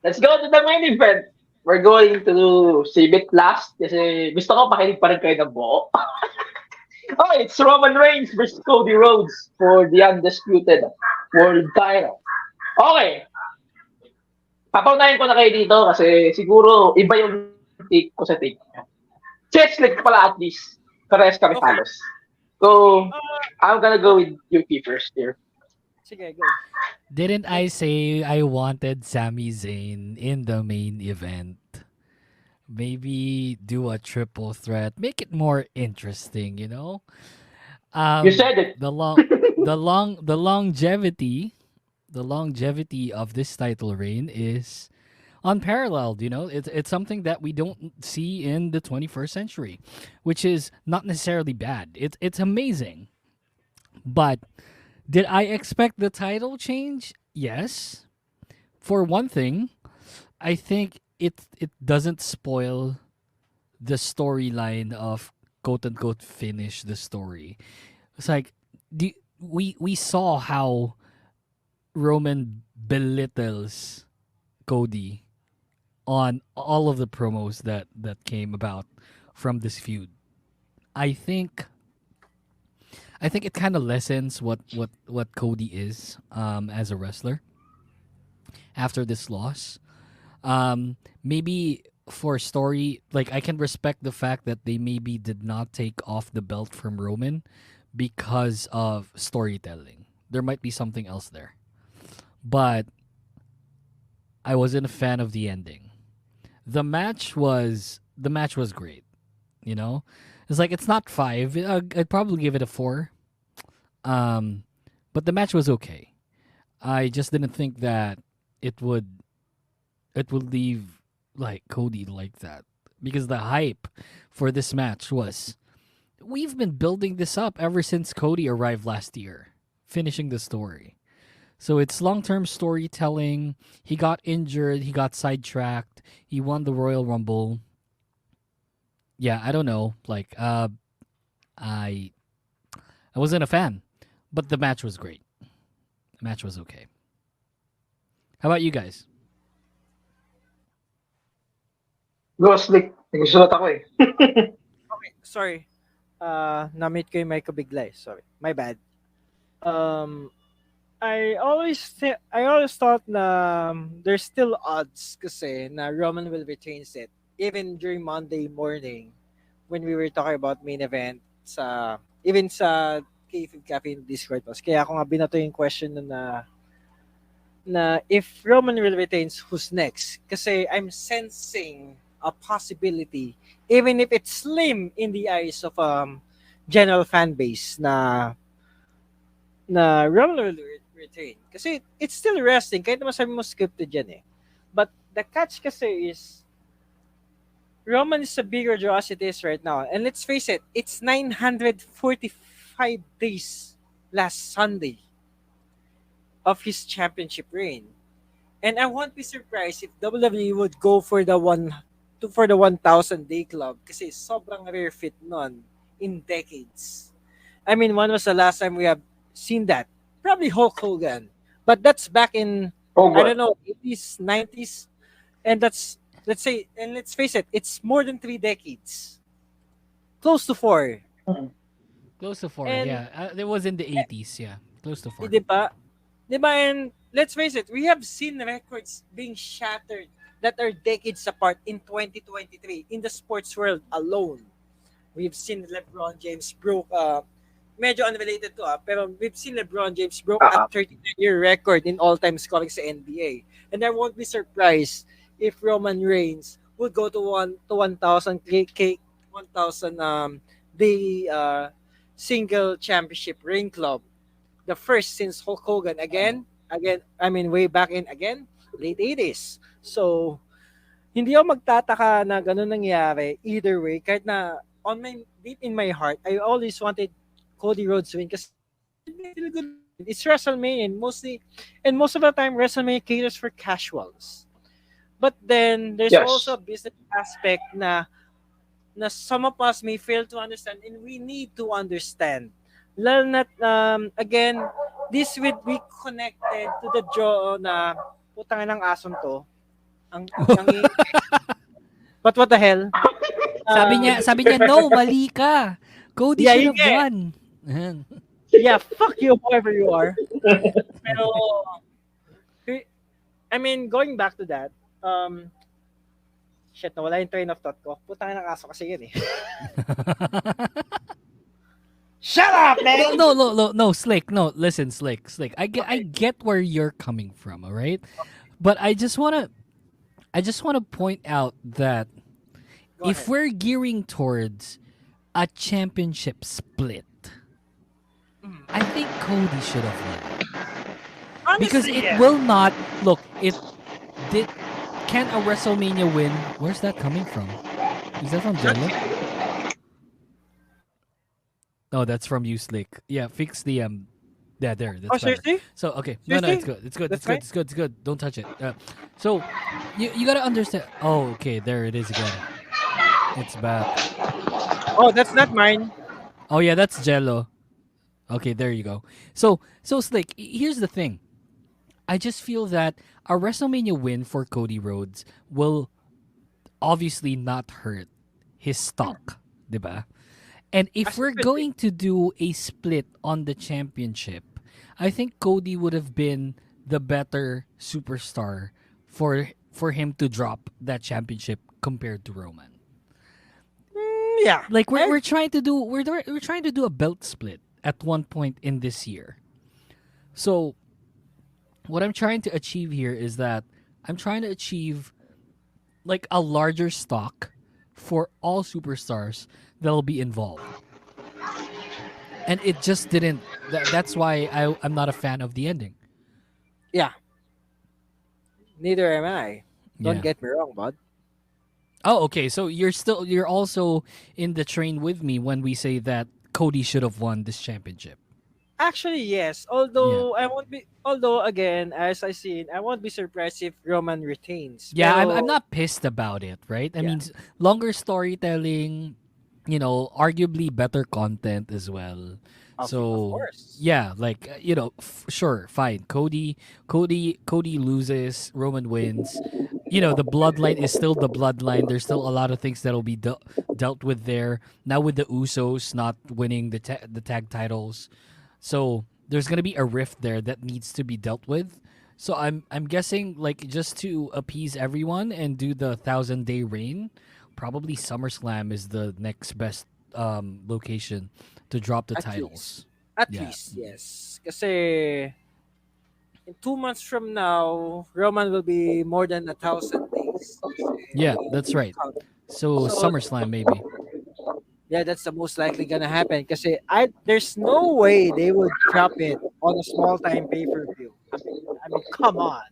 Let's go to the main event. We're going to save it last kasi gusto ko makinig pa rin kayo ng buo. Oh, it's Roman Reigns versus Cody Rhodes for the undisputed world title. Okay. Papaunahin ko na kayo dito kasi siguro iba yung take ko sa take. Chess-leg pala at least. Parehas kami halos. So, I'm gonna go with Yuuki first here. Sige, go. Didn't I say I wanted Sami Zayn in the main event? Maybe do a triple threat, make it more interesting, you know? You said it. The longevity of this title reign is unparalleled, you know? It's something that we don't see in the 21st century, which is not necessarily bad. It's amazing. But did I expect the title change? Yes. For one thing, I think it doesn't spoil the storyline of quote unquote finish the story. It's like we saw how Roman belittles Cody on all of the promos that came about from this feud. I think it kind of lessens what Cody is as a wrestler after this loss. Maybe for story, like I can respect the fact that they maybe did not take off the belt from Roman because of storytelling. There might be something else there. But I wasn't a fan of the ending. The match was great, you know? It's like it's not 5. I'd probably give it a 4. But the match was okay. I just didn't think that it would leave like Cody like that, because the hype for this match was we've been building this up ever since Cody arrived last year, finishing the story. So it's long-term storytelling. He got injured, he got sidetracked, he won the Royal Rumble. Yeah, I don't know. Like I wasn't a fan, but the match was great. The match was okay. How about you guys? Go, Slick. Nagsusulat ako eh. Okay, sorry. Na-meet ko yung Michael Bigla. Sorry. My bad. Um, I always thought na there's still odds kasi na Roman will retain it even during Monday morning when we were talking about main event even sa Kayfabe Cafe in Discord post. Kaya ako nga binato yung question na if Roman will retain, who's next? Kasi I'm sensing a possibility, even if it's slim in the eyes of general fan base na Roman will retain. Kasi it's still wrestling, kahit naman sabi mo scripted yan eh. But the catch kasi is Roman is a bigger draw as it is right now. And let's face it, it's 945 days last Sunday of his championship reign. And I won't be surprised if WWE would go for the 1,000 day club kasi sobrang rare fit nun in decades. I mean, when was the last time we have seen that? Probably Hulk Hogan. But that's back in I don't know, 80s, 90s. And let's face it, it's more than 3 decades. Close to 4. Close to 4, And- yeah. It was in the 80s, yeah. Close to 4. Diba? And let's face it, we have seen records being shattered that are decades apart in 2023 in the sports world alone. We've seen LeBron James broke medyo unrelated to pero we've seen LeBron James broke a 39-year record in all-time scoring sa NBA. And I won't be surprised if Roman Reigns would go to 1,000 day single championship reign club. The first since Hulk Hogan way back in late 80s. So hindi ako magtataka na ganun nangyari either way, kahit na deep in my heart I always wanted Cody Rhodes to win kasi it's WrestleMania and most of the time WrestleMania caters for casuals. But then there's also a business aspect na some of us may fail to understand and we need to understand. Lalo na, again, this will be connected to the draw na putang ng ason to. But what the hell? Sabi niya, no, mali ka. Cody should have won. Yeah, fuck you, whoever you are. Pero, I mean, going back to that, shit, nawala yung train of thought ko. Putang ng aso kasi yun eh. Shut up, man! No, Slick. No, listen, Slick. I get where you're coming from, all right? But I just wanna point out that if we're gearing towards a championship split, I think Cody should have won. Honestly, Because it will not look. Can a WrestleMania win? Where's that coming from? Is that from Jello? No, that's from you, Slick. Yeah, fix the Yeah, there. That's better. Seriously? So okay, Seriously? no, it's good. It's good. That's It's good. It's good. Don't touch it. So you gotta understand. Oh, okay, there it is again. It's back. Oh, that's not mine. Oh yeah, that's Jello. Okay, there you go. So Slick, here's the thing. I just feel that a WrestleMania win for Cody Rhodes will obviously not hurt his stock, diba? And if we're going to do a split on the championship, I think Cody would have been the better superstar for him to drop that championship compared to Roman. Yeah. Like we're trying to do a belt split at one point in this year. So what I'm trying to achieve here is that I'm trying to achieve like a larger stock for all superstars that'll be involved. And it just didn't. That's why I'm not a fan of the ending. Yeah. Neither am I. Don't Yeah. get me wrong, bud. Oh, okay. So you're also in the train with me when we say that Cody should have won this championship. Actually, yes. Although again, as I see it, I won't be surprised if Roman retains. Yeah, Pero- I'm not pissed about it, right? I Yeah. mean, longer storytelling, arguably better content as well. Of So course. yeah, like sure, fine. Cody loses, Roman wins. the bloodline is still the bloodline. There's still a lot of things that'll be dealt with there. Now with the Usos not winning the tag titles, so there's gonna be a rift there that needs to be dealt with. So I'm guessing like just to appease everyone and do the 1,000-day reign, probably SummerSlam is the next best location to drop the titles. At least, yes. Kasi in 2 months from now, Roman will be more than 1,000 days. Yeah, that's right. So SummerSlam maybe. Yeah, that's the most likely gonna happen. Kasi there's no way they would drop it on a small time pay-per-view. I mean, come on.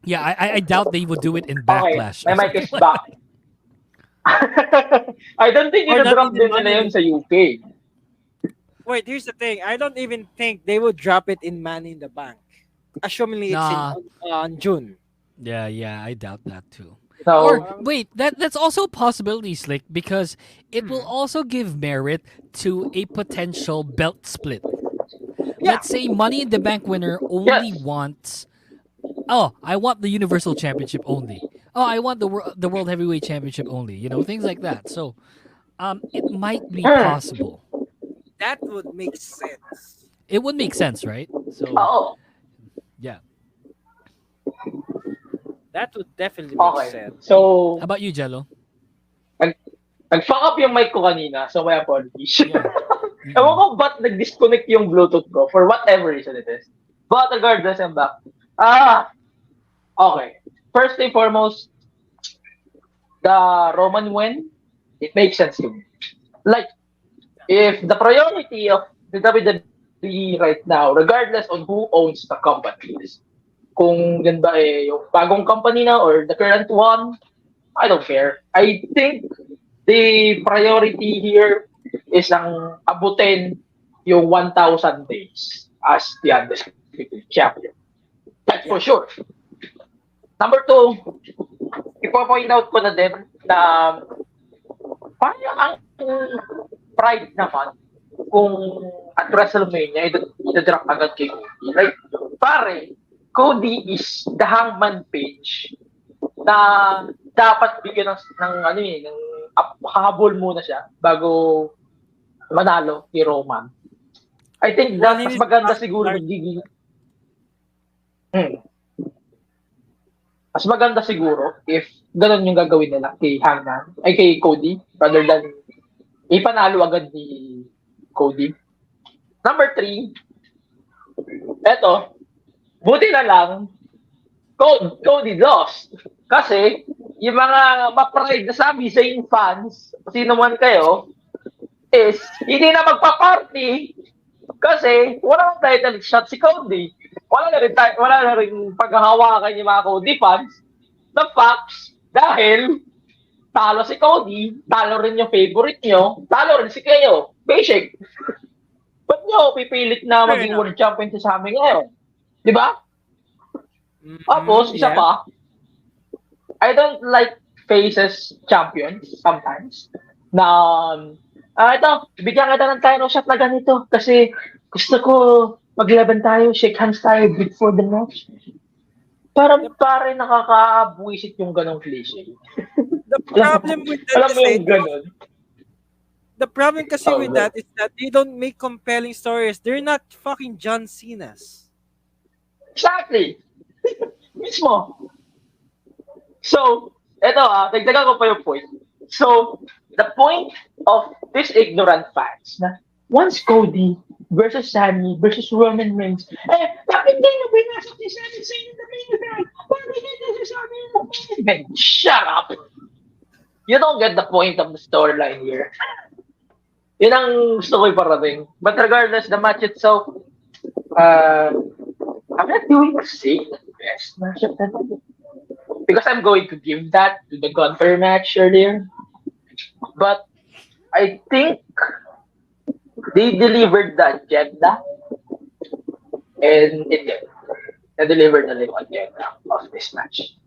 Yeah, I doubt they would do it in Backlash. Okay, my mic is back. I don't think i-drop din nila yun sa UK. Wait, here's the thing. I don't even think they would drop it in Money in the Bank. Assuming it's in June. Yeah, I doubt that too. So, or wait, that's also a possibility, Slick, because it will also give merit to a potential belt split. Yeah. Let's say Money in the Bank winner only wants. Oh, I want the Universal Championship only. Oh, I want the World Heavyweight Championship only. Things like that. So, it might be possible. That would make sense. It would make sense, right? So, yeah. That would definitely make sense. So, how about you, Jello? Nag-fuck up yung mic ko kanina, so my apologies. Ewan ko ba't nag-disconnect yung Bluetooth ko for whatever reason it is. But regardless, I'm back. Okay. First and foremost, the Roman win, it makes sense to me. Like, if the priority of the WWE right now, regardless on who owns the company is, kung yan ba yung bagong company na or the current one, I don't care. I think the priority here is ang abutin yung 1,000 days as the undisputed champion. That's for sure. Number 2, ipo-point out ko na din na parang ang pride naman kung at WrestleMania i-drop agad kay Cody. Like, pare, Cody is the hangman page na dapat bigyan ng habol muna siya bago manalo ni Roman. I think that mas maganda siguro mas maganda siguro if ganun yung gagawin nila kay Hangman, ay kay Cody, rather than ipanalo agad ni Cody. Number 3, eto, buti na lang, Cody lost. Kasi, yung mga ma-pride na sabi sa yung fans, sino man kayo, is hindi na magpa-party kasi wala nang title shot si Cody. Wala na rin paghahawakan yung mga Cody fans. The facts, dahil talo si Cody, talo rin yung favorite nyo, talo rin si Kayo. Basic. Ba't nyo pipilit na maging world champion sa amin ngayon? Di ba? Tapos, isa pa, I don't like faces champions sometimes na ito, bigyan kita ng title shot na ganito kasi gusto ko maglaban tayo, shake hands tayo before the match. Parang pare nakakabuisit yung ganong cliche. The problem with that the problem kasi with that is that they don't make compelling stories. They're not fucking John Cena's. Exactly. Mismo. So, eto dagdagan ko pa yung point. So, the point of this ignorant fans na once Cody versus Sami versus Roman Reigns, bakit di nyo pinasok si Sami Zayn in the main event? Bakit hindi si Sami in the main event? Shut up! You don't get the point of the storyline here. Yun ang gusto ko iparating. But regardless, the match itself, I'm not doing the same best match of the night. Because I'm going to give that to the Gunter match earlier. But I think they delivered the agenda, and it did. They delivered the little agenda of this match.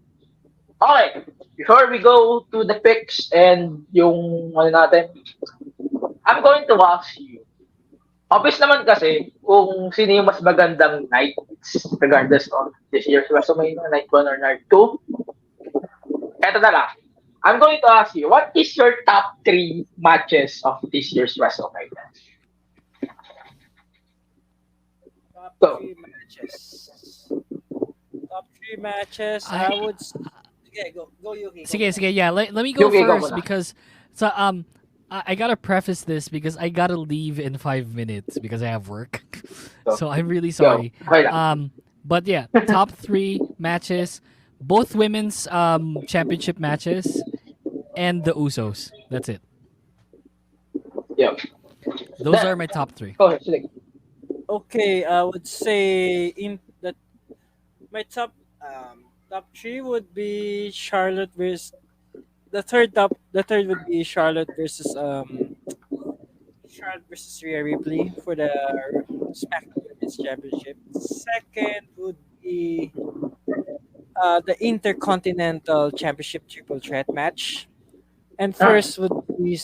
Okay, before we go to the picks and yung natin, I'm going to ask you. Obvious naman kasi kung sino yung mas magandang night minutes, regardless of this year's WrestleMania, night 1 or night 2. Eto na lang. I'm going to ask you, what is your top 3 matches of this year's WrestleMania? Top Go. 3 matches. Top 3 matches. I would. Okay, go Yuuki. Sige, yeah. Let me go Yuuki, go first muna. because so I gotta preface this because I gotta leave in 5 minutes because I have work. Go. So I'm really sorry. Okay lang. But yeah, top 3 matches, both women's championship matches, and the Usos. That's it. Yeah. Those are my top 3. Go ahead, Slick. Okay, I would say in that my top 3 would be Charlotte versus the third would be Charlotte versus Rhea Ripley for the SmackDown Women's Championship. Second would be the Intercontinental Championship triple threat match. And first would be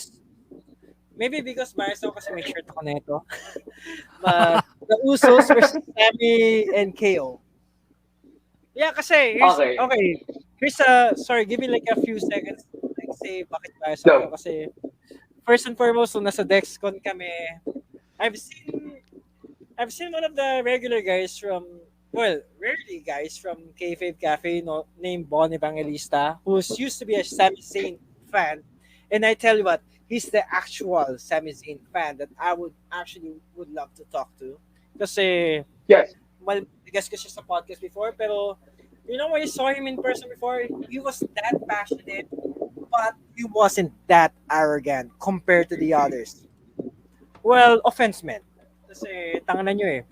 maybe because biased ako kasi may shirt ako nito. But the Usos versus Sami and KO. Yeah, kasi here's sorry, give me like a few seconds like say bakit biased ako kasi first and foremost nung nasa Dexcon kami, I've seen one of the regular guys from rarely guys from Kayfabe Cafe named Bon Evangelista, who's used to be a Sami Zayn fan. And I tell you what, he's the actual Sami Zayn fan that I would love to talk to. Kasi, yes, well, I guess siya sa podcast before, pero you know when you saw him in person before, he was that passionate, but he wasn't that arrogant compared to the others. Well, offense meant. Kasi tanganan nyo eh.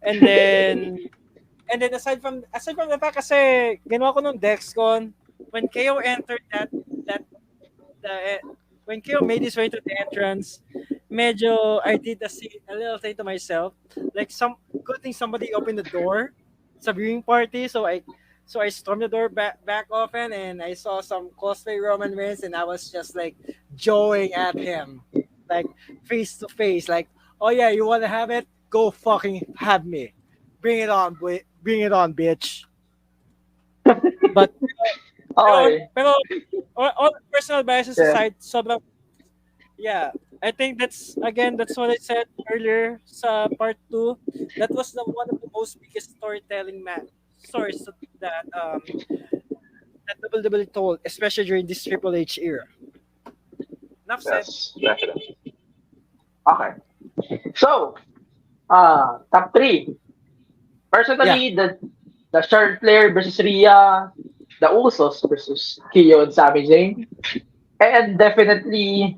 And then aside from the fact kasi ginawa ko nung Dexcon when KO entered when KO made his way to the entrance, medyo I did a little thing to myself, like good thing somebody opened the door sa viewing party, so I stormed the door back open and I saw some cosplay Roman Reigns and I was just like joying at him, like face to face, like, oh yeah, you want to have it? Go fucking have me. Bring it on, bitch. But pero all personal biases aside, sobrang yeah, I think that's what I said earlier sa part 2. That was one of the most biggest storytelling stories that WWE told, especially during this Triple H era. Enough said. Yes, definitely. Okay. So, top 3. Personally, the Charlotte Flair versus Rhea, the Usos versus Kyo and Sami Zayn, and definitely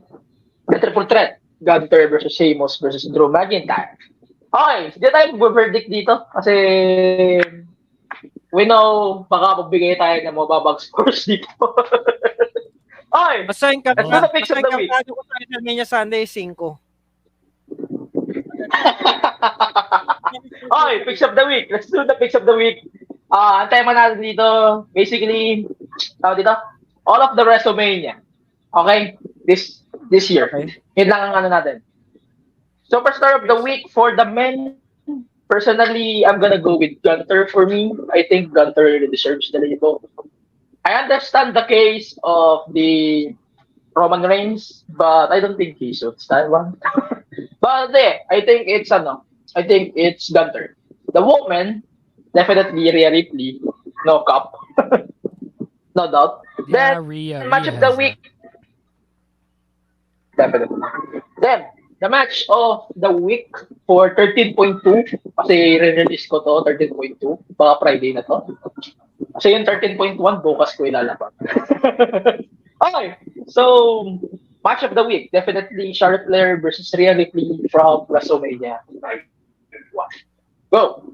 the triple threat, Gunther versus Sheamus versus Drew McIntyre. Okay, hindi tayo mag-verdict dito kasi we know baka magbigay tayo ng mababang scores dito. Okay, Basahin ka let's do the picks of the week. ko sa WrestleMania Sunday 5. Okay, picks of the week. Let's do the picks of the week. Ang tema natin dito, basically, all of the WrestleMania. Okay? This year. Okay. Yun lang ang ano natin. Superstar of the week for the men. Personally, I'm gonna go with Gunther for me. I think Gunther really deserves the label. I understand the case of the Roman Reigns, but I don't think he should that one. But I think it's Gunther. The woman, definitely Rhea Ripley, no cup, no doubt. Yeah, Then Rhea match of has the that. week, definitely. Then the match of the week for 13.2, kasi re-release ko to 13.2, baka Friday na to. Kasi yung 13.1 bukas ko ilalabas. Okay, so match of the week, definitely Charlotte Flair versus Rhea Ripley from WrestleMania. Go.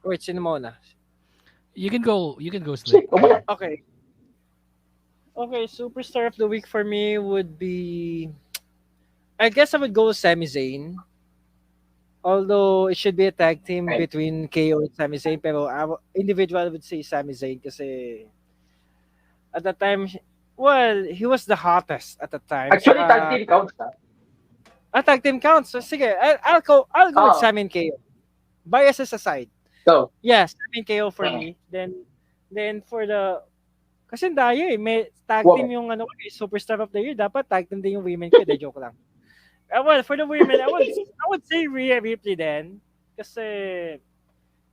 Wait, sino muna? You can go Slick. Okay. Okay, superstar of the week for me would be, I guess I would go with Sami Zayn. Although it should be a tag team between KO and Sami Zayn, pero individual I would say Sami Zayn kasi at the time, well, he was the hottest at the time. Actually, tag team counts. Tag team counts. So, sige, I'll go with Oh, Sami and KO. Biases aside. go. Yes, Sami and KO for me. Then for the kasi dayo may tag team Woman. yung Superstar of the Year. Dapat tag team din yung women ko. De joke lang. Well, for the women, I would say Rhea Ripley then. Kasi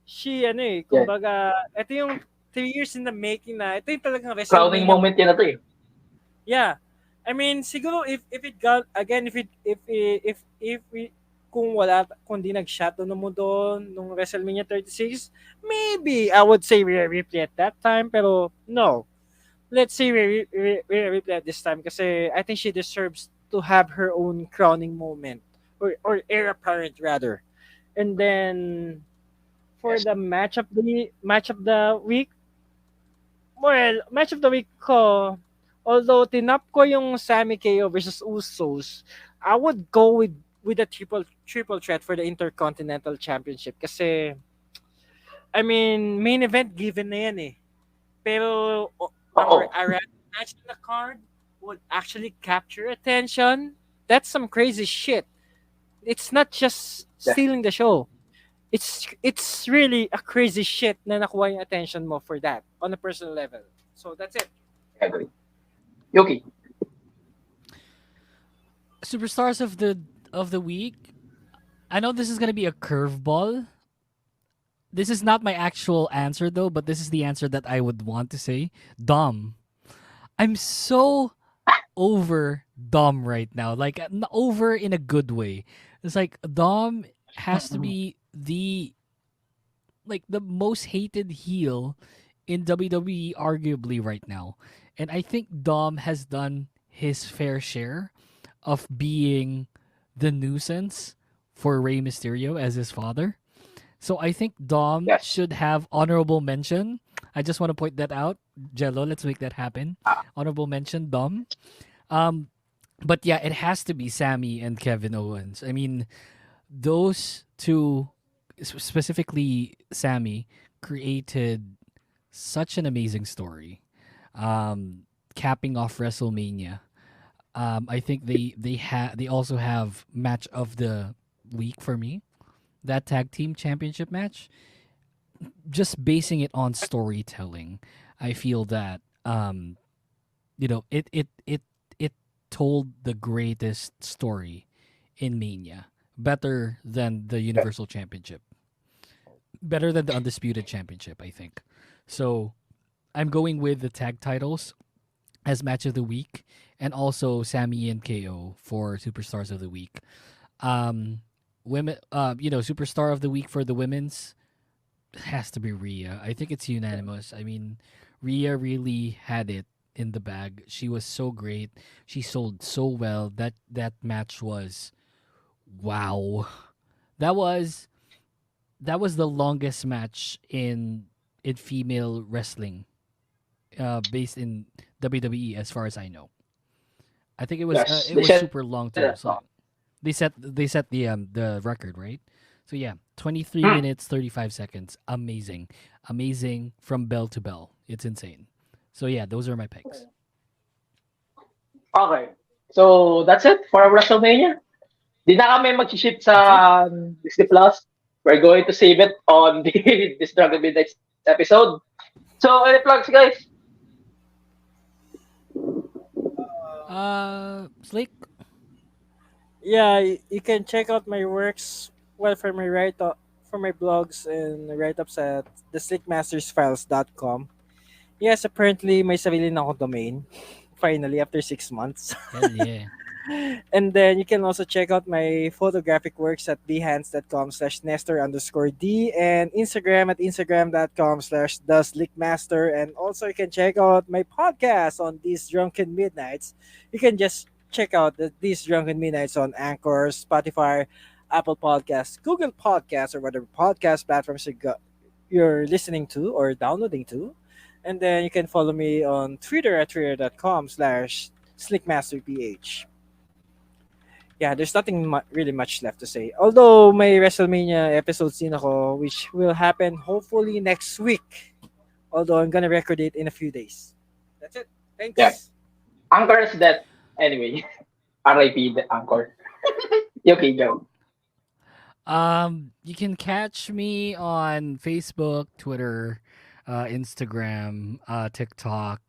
she Yeah. kumbaga, ito yung 3 years in the making na. Ito yung talagang Crowning WrestleMania. moment yun na to eh. Yeah. I mean, siguro if it got again if we kung di nag-shot mo doon nung WrestleMania 36, maybe I would say Rhea Ripley at that time, pero no. Let's say Rhea Ripley at this time kasi I think she deserves to have her own crowning moment or heir apparent rather. And then for the match of the week, well, match of the week ko, although tinap ko yung Sami KO versus Usos, I would go with a triple threat for the Intercontinental Championship kasi I mean, main event given na yan eh. Pero a random match in the card would actually capture attention. That's some crazy shit. It's not just stealing the show. It's really a crazy shit na nakuha yung attention mo for that on a personal level. So that's it. I agree. Yuuki. Superstars of the week. I know this is gonna be a curveball. This is not my actual answer though, but this is the answer that I would want to say. Dom. I'm so over Dom right now. Like over in a good way. It's like Dom has to be the most hated heel in WWE arguably right now. And I think Dom has done his fair share of being the nuisance for Rey Mysterio as his father. So I think Dom should have honorable mention. I just want to point that out. Jello, let's make that happen. Honorable mention, Dom. But yeah, it has to be Sami and Kevin Owens. I mean, those two, specifically Sami, created such an amazing story. Capping off WrestleMania. I think they also have match of the week for me. That tag team championship match. Just basing it on storytelling, I feel that it told the greatest story in Mania. Better than the Universal Championship. Better than the Undisputed Championship, I think. So I'm going with the tag titles as match of the week, and also Sami and KO for Superstars of the Week. Women, Superstar of the Week for the women's has to be Rhea. I think it's unanimous. I mean, Rhea really had it in the bag. She was so great. She sold so well. That match was wow. That was the longest match in female wrestling, based in WWE as far as I know. I think it was super long too. So they set the record, right? So yeah, 23 minutes 35 seconds. Amazing from bell to bell. It's insane. So yeah, those are my picks. Okay. So that's it for WrestleMania. Di na kami mag-ship sa Disney Plus. We're going to save it on this Drunken Midnight episode. So any plugs, guys? Slick. Yeah, you can check out my works for my for my blogs and write-ups at theslickmastersfiles.com. Yes, apparently may sarili na akong domain. Finally, after 6 months. Hell yeah. And then you can also check out my photographic works at behance.com/Nestor_D and Instagram at Instagram.com/TheSlickMaster. And also you can check out my podcast on These Drunken Midnights. You can just check out These Drunken Midnights on Anchor, Spotify, Apple Podcasts, Google Podcasts, or whatever podcast platforms you're listening to or downloading to. And then you can follow me on Twitter at twitter.com/SlickMasterPH. Yeah, there's nothing really much left to say. Although may WrestleMania episodes din ako, which will happen hopefully next week. Although I'm gonna record it in a few days. That's it. Thanks. Yeah. Anchor is dead. Anyway, RIP the Anchor. Okay, go. You can catch me on Facebook, Twitter, Instagram, TikTok,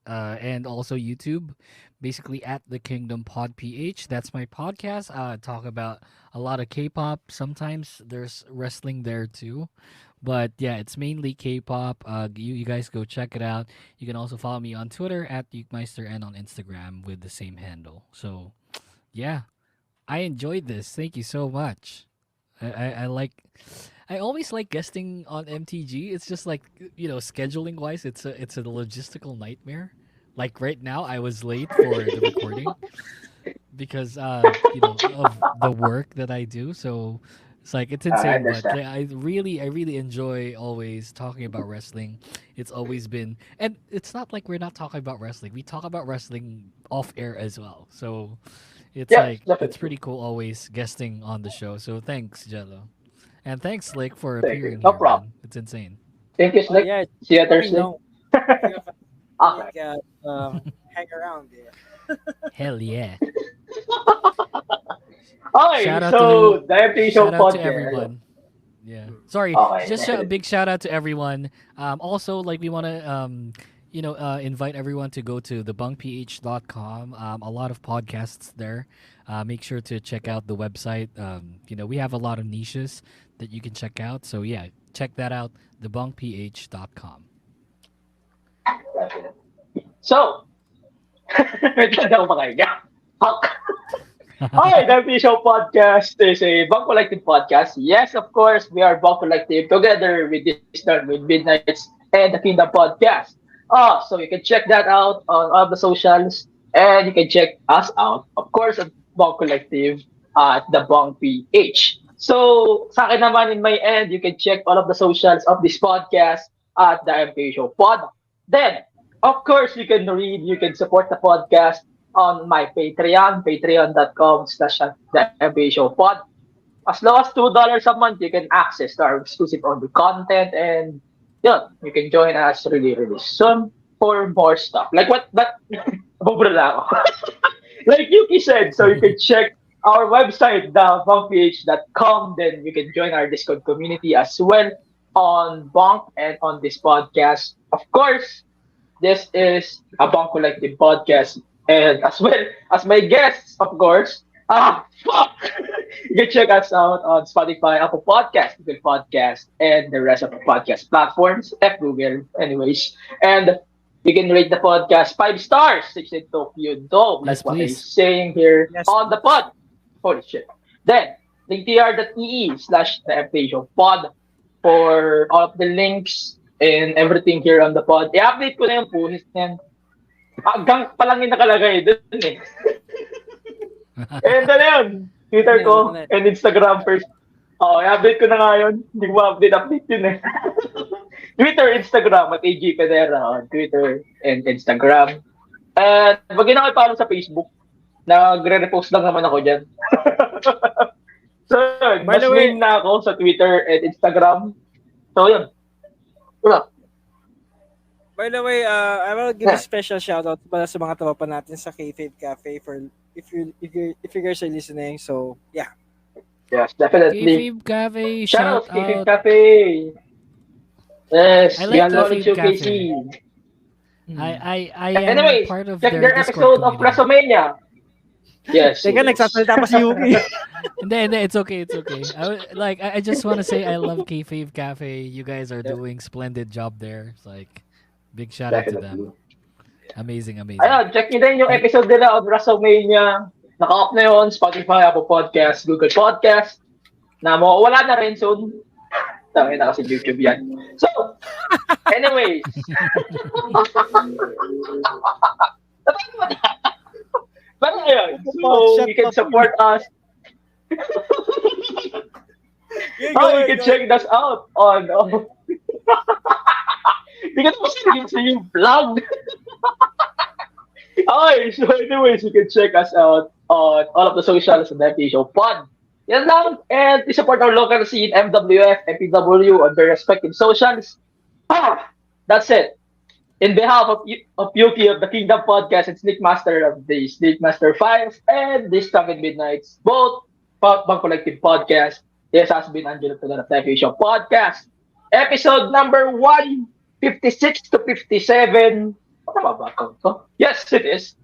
and also YouTube. Basically, at the Kingdom Pod PH. That's my podcast. I talk about a lot of K-pop. Sometimes there's wrestling there too, but yeah, it's mainly K-pop. You guys go check it out. You can also follow me on Twitter at SlickMaster and on Instagram with the same handle. So yeah, I enjoyed this. Thank you so much. I like. I always like guesting on MTG. It's just like scheduling wise, it's a logistical nightmare. Like right now, I was late for the recording because of the work that I do. So it's like it's I insane. But understand. I really enjoy always talking about wrestling. It's always been, and it's not like we're not talking about wrestling. We talk about wrestling off air as well. So it's Yeah, like it's definitely. pretty cool always guesting on the show. So thanks, Jello. And thanks, Slick, for Thank you. appearing No here, problem. man. It's insane. Thank you, Oh Slick. yeah, See you let me Thursday. know if you have a Okay. big hang around there. Hell yeah. Okay, Shout out so to the FT Show shout out to podcast. everyone. Yeah. Sorry, Okay, just a definitely. big shout out to everyone. Also, like we want to invite everyone to go to thebunkph.com. A lot of podcasts there. Make sure to check out the website. We have a lot of niches that you can check out. So yeah, check that out. Thebunkph.com. Definitely. So, wait lang daw makahiga. Fuck. Hi, the FT Show podcast is a Bunk Collective podcast. Yes, of course, we are Bunk Collective together with this done with Midnights and the Kingdom podcast. So you can check that out on all the socials, and you can check us out, of course, at Bunk Collective at the Bunk PH. So, sa akin naman in my end, you can check all of the socials of this podcast at the MK Show Pod. Then, of course, you can support the podcast on my Patreon, patreon.com/the MK Show Pod. As low as $2 a month, you can access to our exclusive audio content, and you can join us really, really soon for more stuff. Like what? But bubura na ako. Like Yuki said, so you can check our website, thebunkph.com. Then you can join our Discord community as well on Bunk and on this podcast. Of course, this is a Bunk Collective podcast. And as well as my guests, of course, fuck! You can check us out on Spotify, Apple Podcast, Google Podcast, and the rest of the podcast platforms, Google, anyways. And you can rate the podcast 5 stars, 16 Tokyo Dome. Yes, That's what I'm please. saying here Yes. on the pod. Holy shit. Then, linktr.ee/the FPShow pod for all of the links and everything here on the pod. I-update ko na yung post niyan. Hanggang pa lang yung nakalagay dun eh. And ano yun? Twitter ko and Instagram first. I-update ko na nga yun. Hindi ko ma-update yun eh. Twitter, Instagram at AG Pedera on Twitter and Instagram. At wag yun ako i-follow sa Facebook. Nagre-repost lang naman ako dyan. So, By mas the way- main na ako sa Twitter and Instagram. So, yun. Wala. By the way, I will give a special shout out para sa mga tropa natin sa Kayfabe Cafe for if you guys are listening. So yeah. Yes, definitely. Kayfabe Cafe, shout Shout out, Kayfabe out. Cafe. Yes, I like yan lang Kayfabe showcase. Cafe. I am Anyways, part of check their their Discord episode of community. WrestleMania. Yes. Teka, nagsasalita pa si Yuki. Hindi, it's okay. I just want to say I love Kayfabe Cafe. You guys are doing splendid job there. It's like big shout out to them. Amazing. Ayun, check nyo din yung episode nila of WrestleMania. Naka-up na yun, Spotify, Apple Podcast, Google Podcast. Na mawawala na rin soon. Tangin na kasi YouTube yan. So, anyways. But ayun, so you can support us. You can check us out on because it's yung vlog. Okay, so anyways, you can check us out on all of the socials of the FT Show Pod. Yan lang, and to support our local scene, MWF, MPW on their respective socials. That's it. In behalf of Yuki of the Kingdom Podcast and SlickMaster of the SlickMaster Files and this Drunken Midnights, both Bunk Collective Podcast. This has been Angelo Tulan of the Show Podcast. Episode number 156 to 57. Tama ba ko? Yes, it is.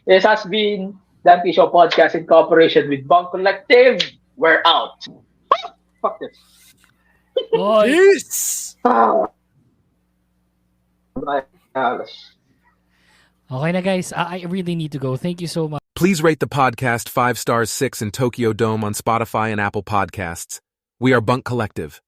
This has been the Show Podcast in cooperation with Bunk Collective. We're out. Fuck this. Peace! Okay na guys, I really need to go. Thank you so much. Please rate the podcast 5 stars 6 in Tokyo Dome on Spotify and Apple Podcasts. We are Bunk Collective.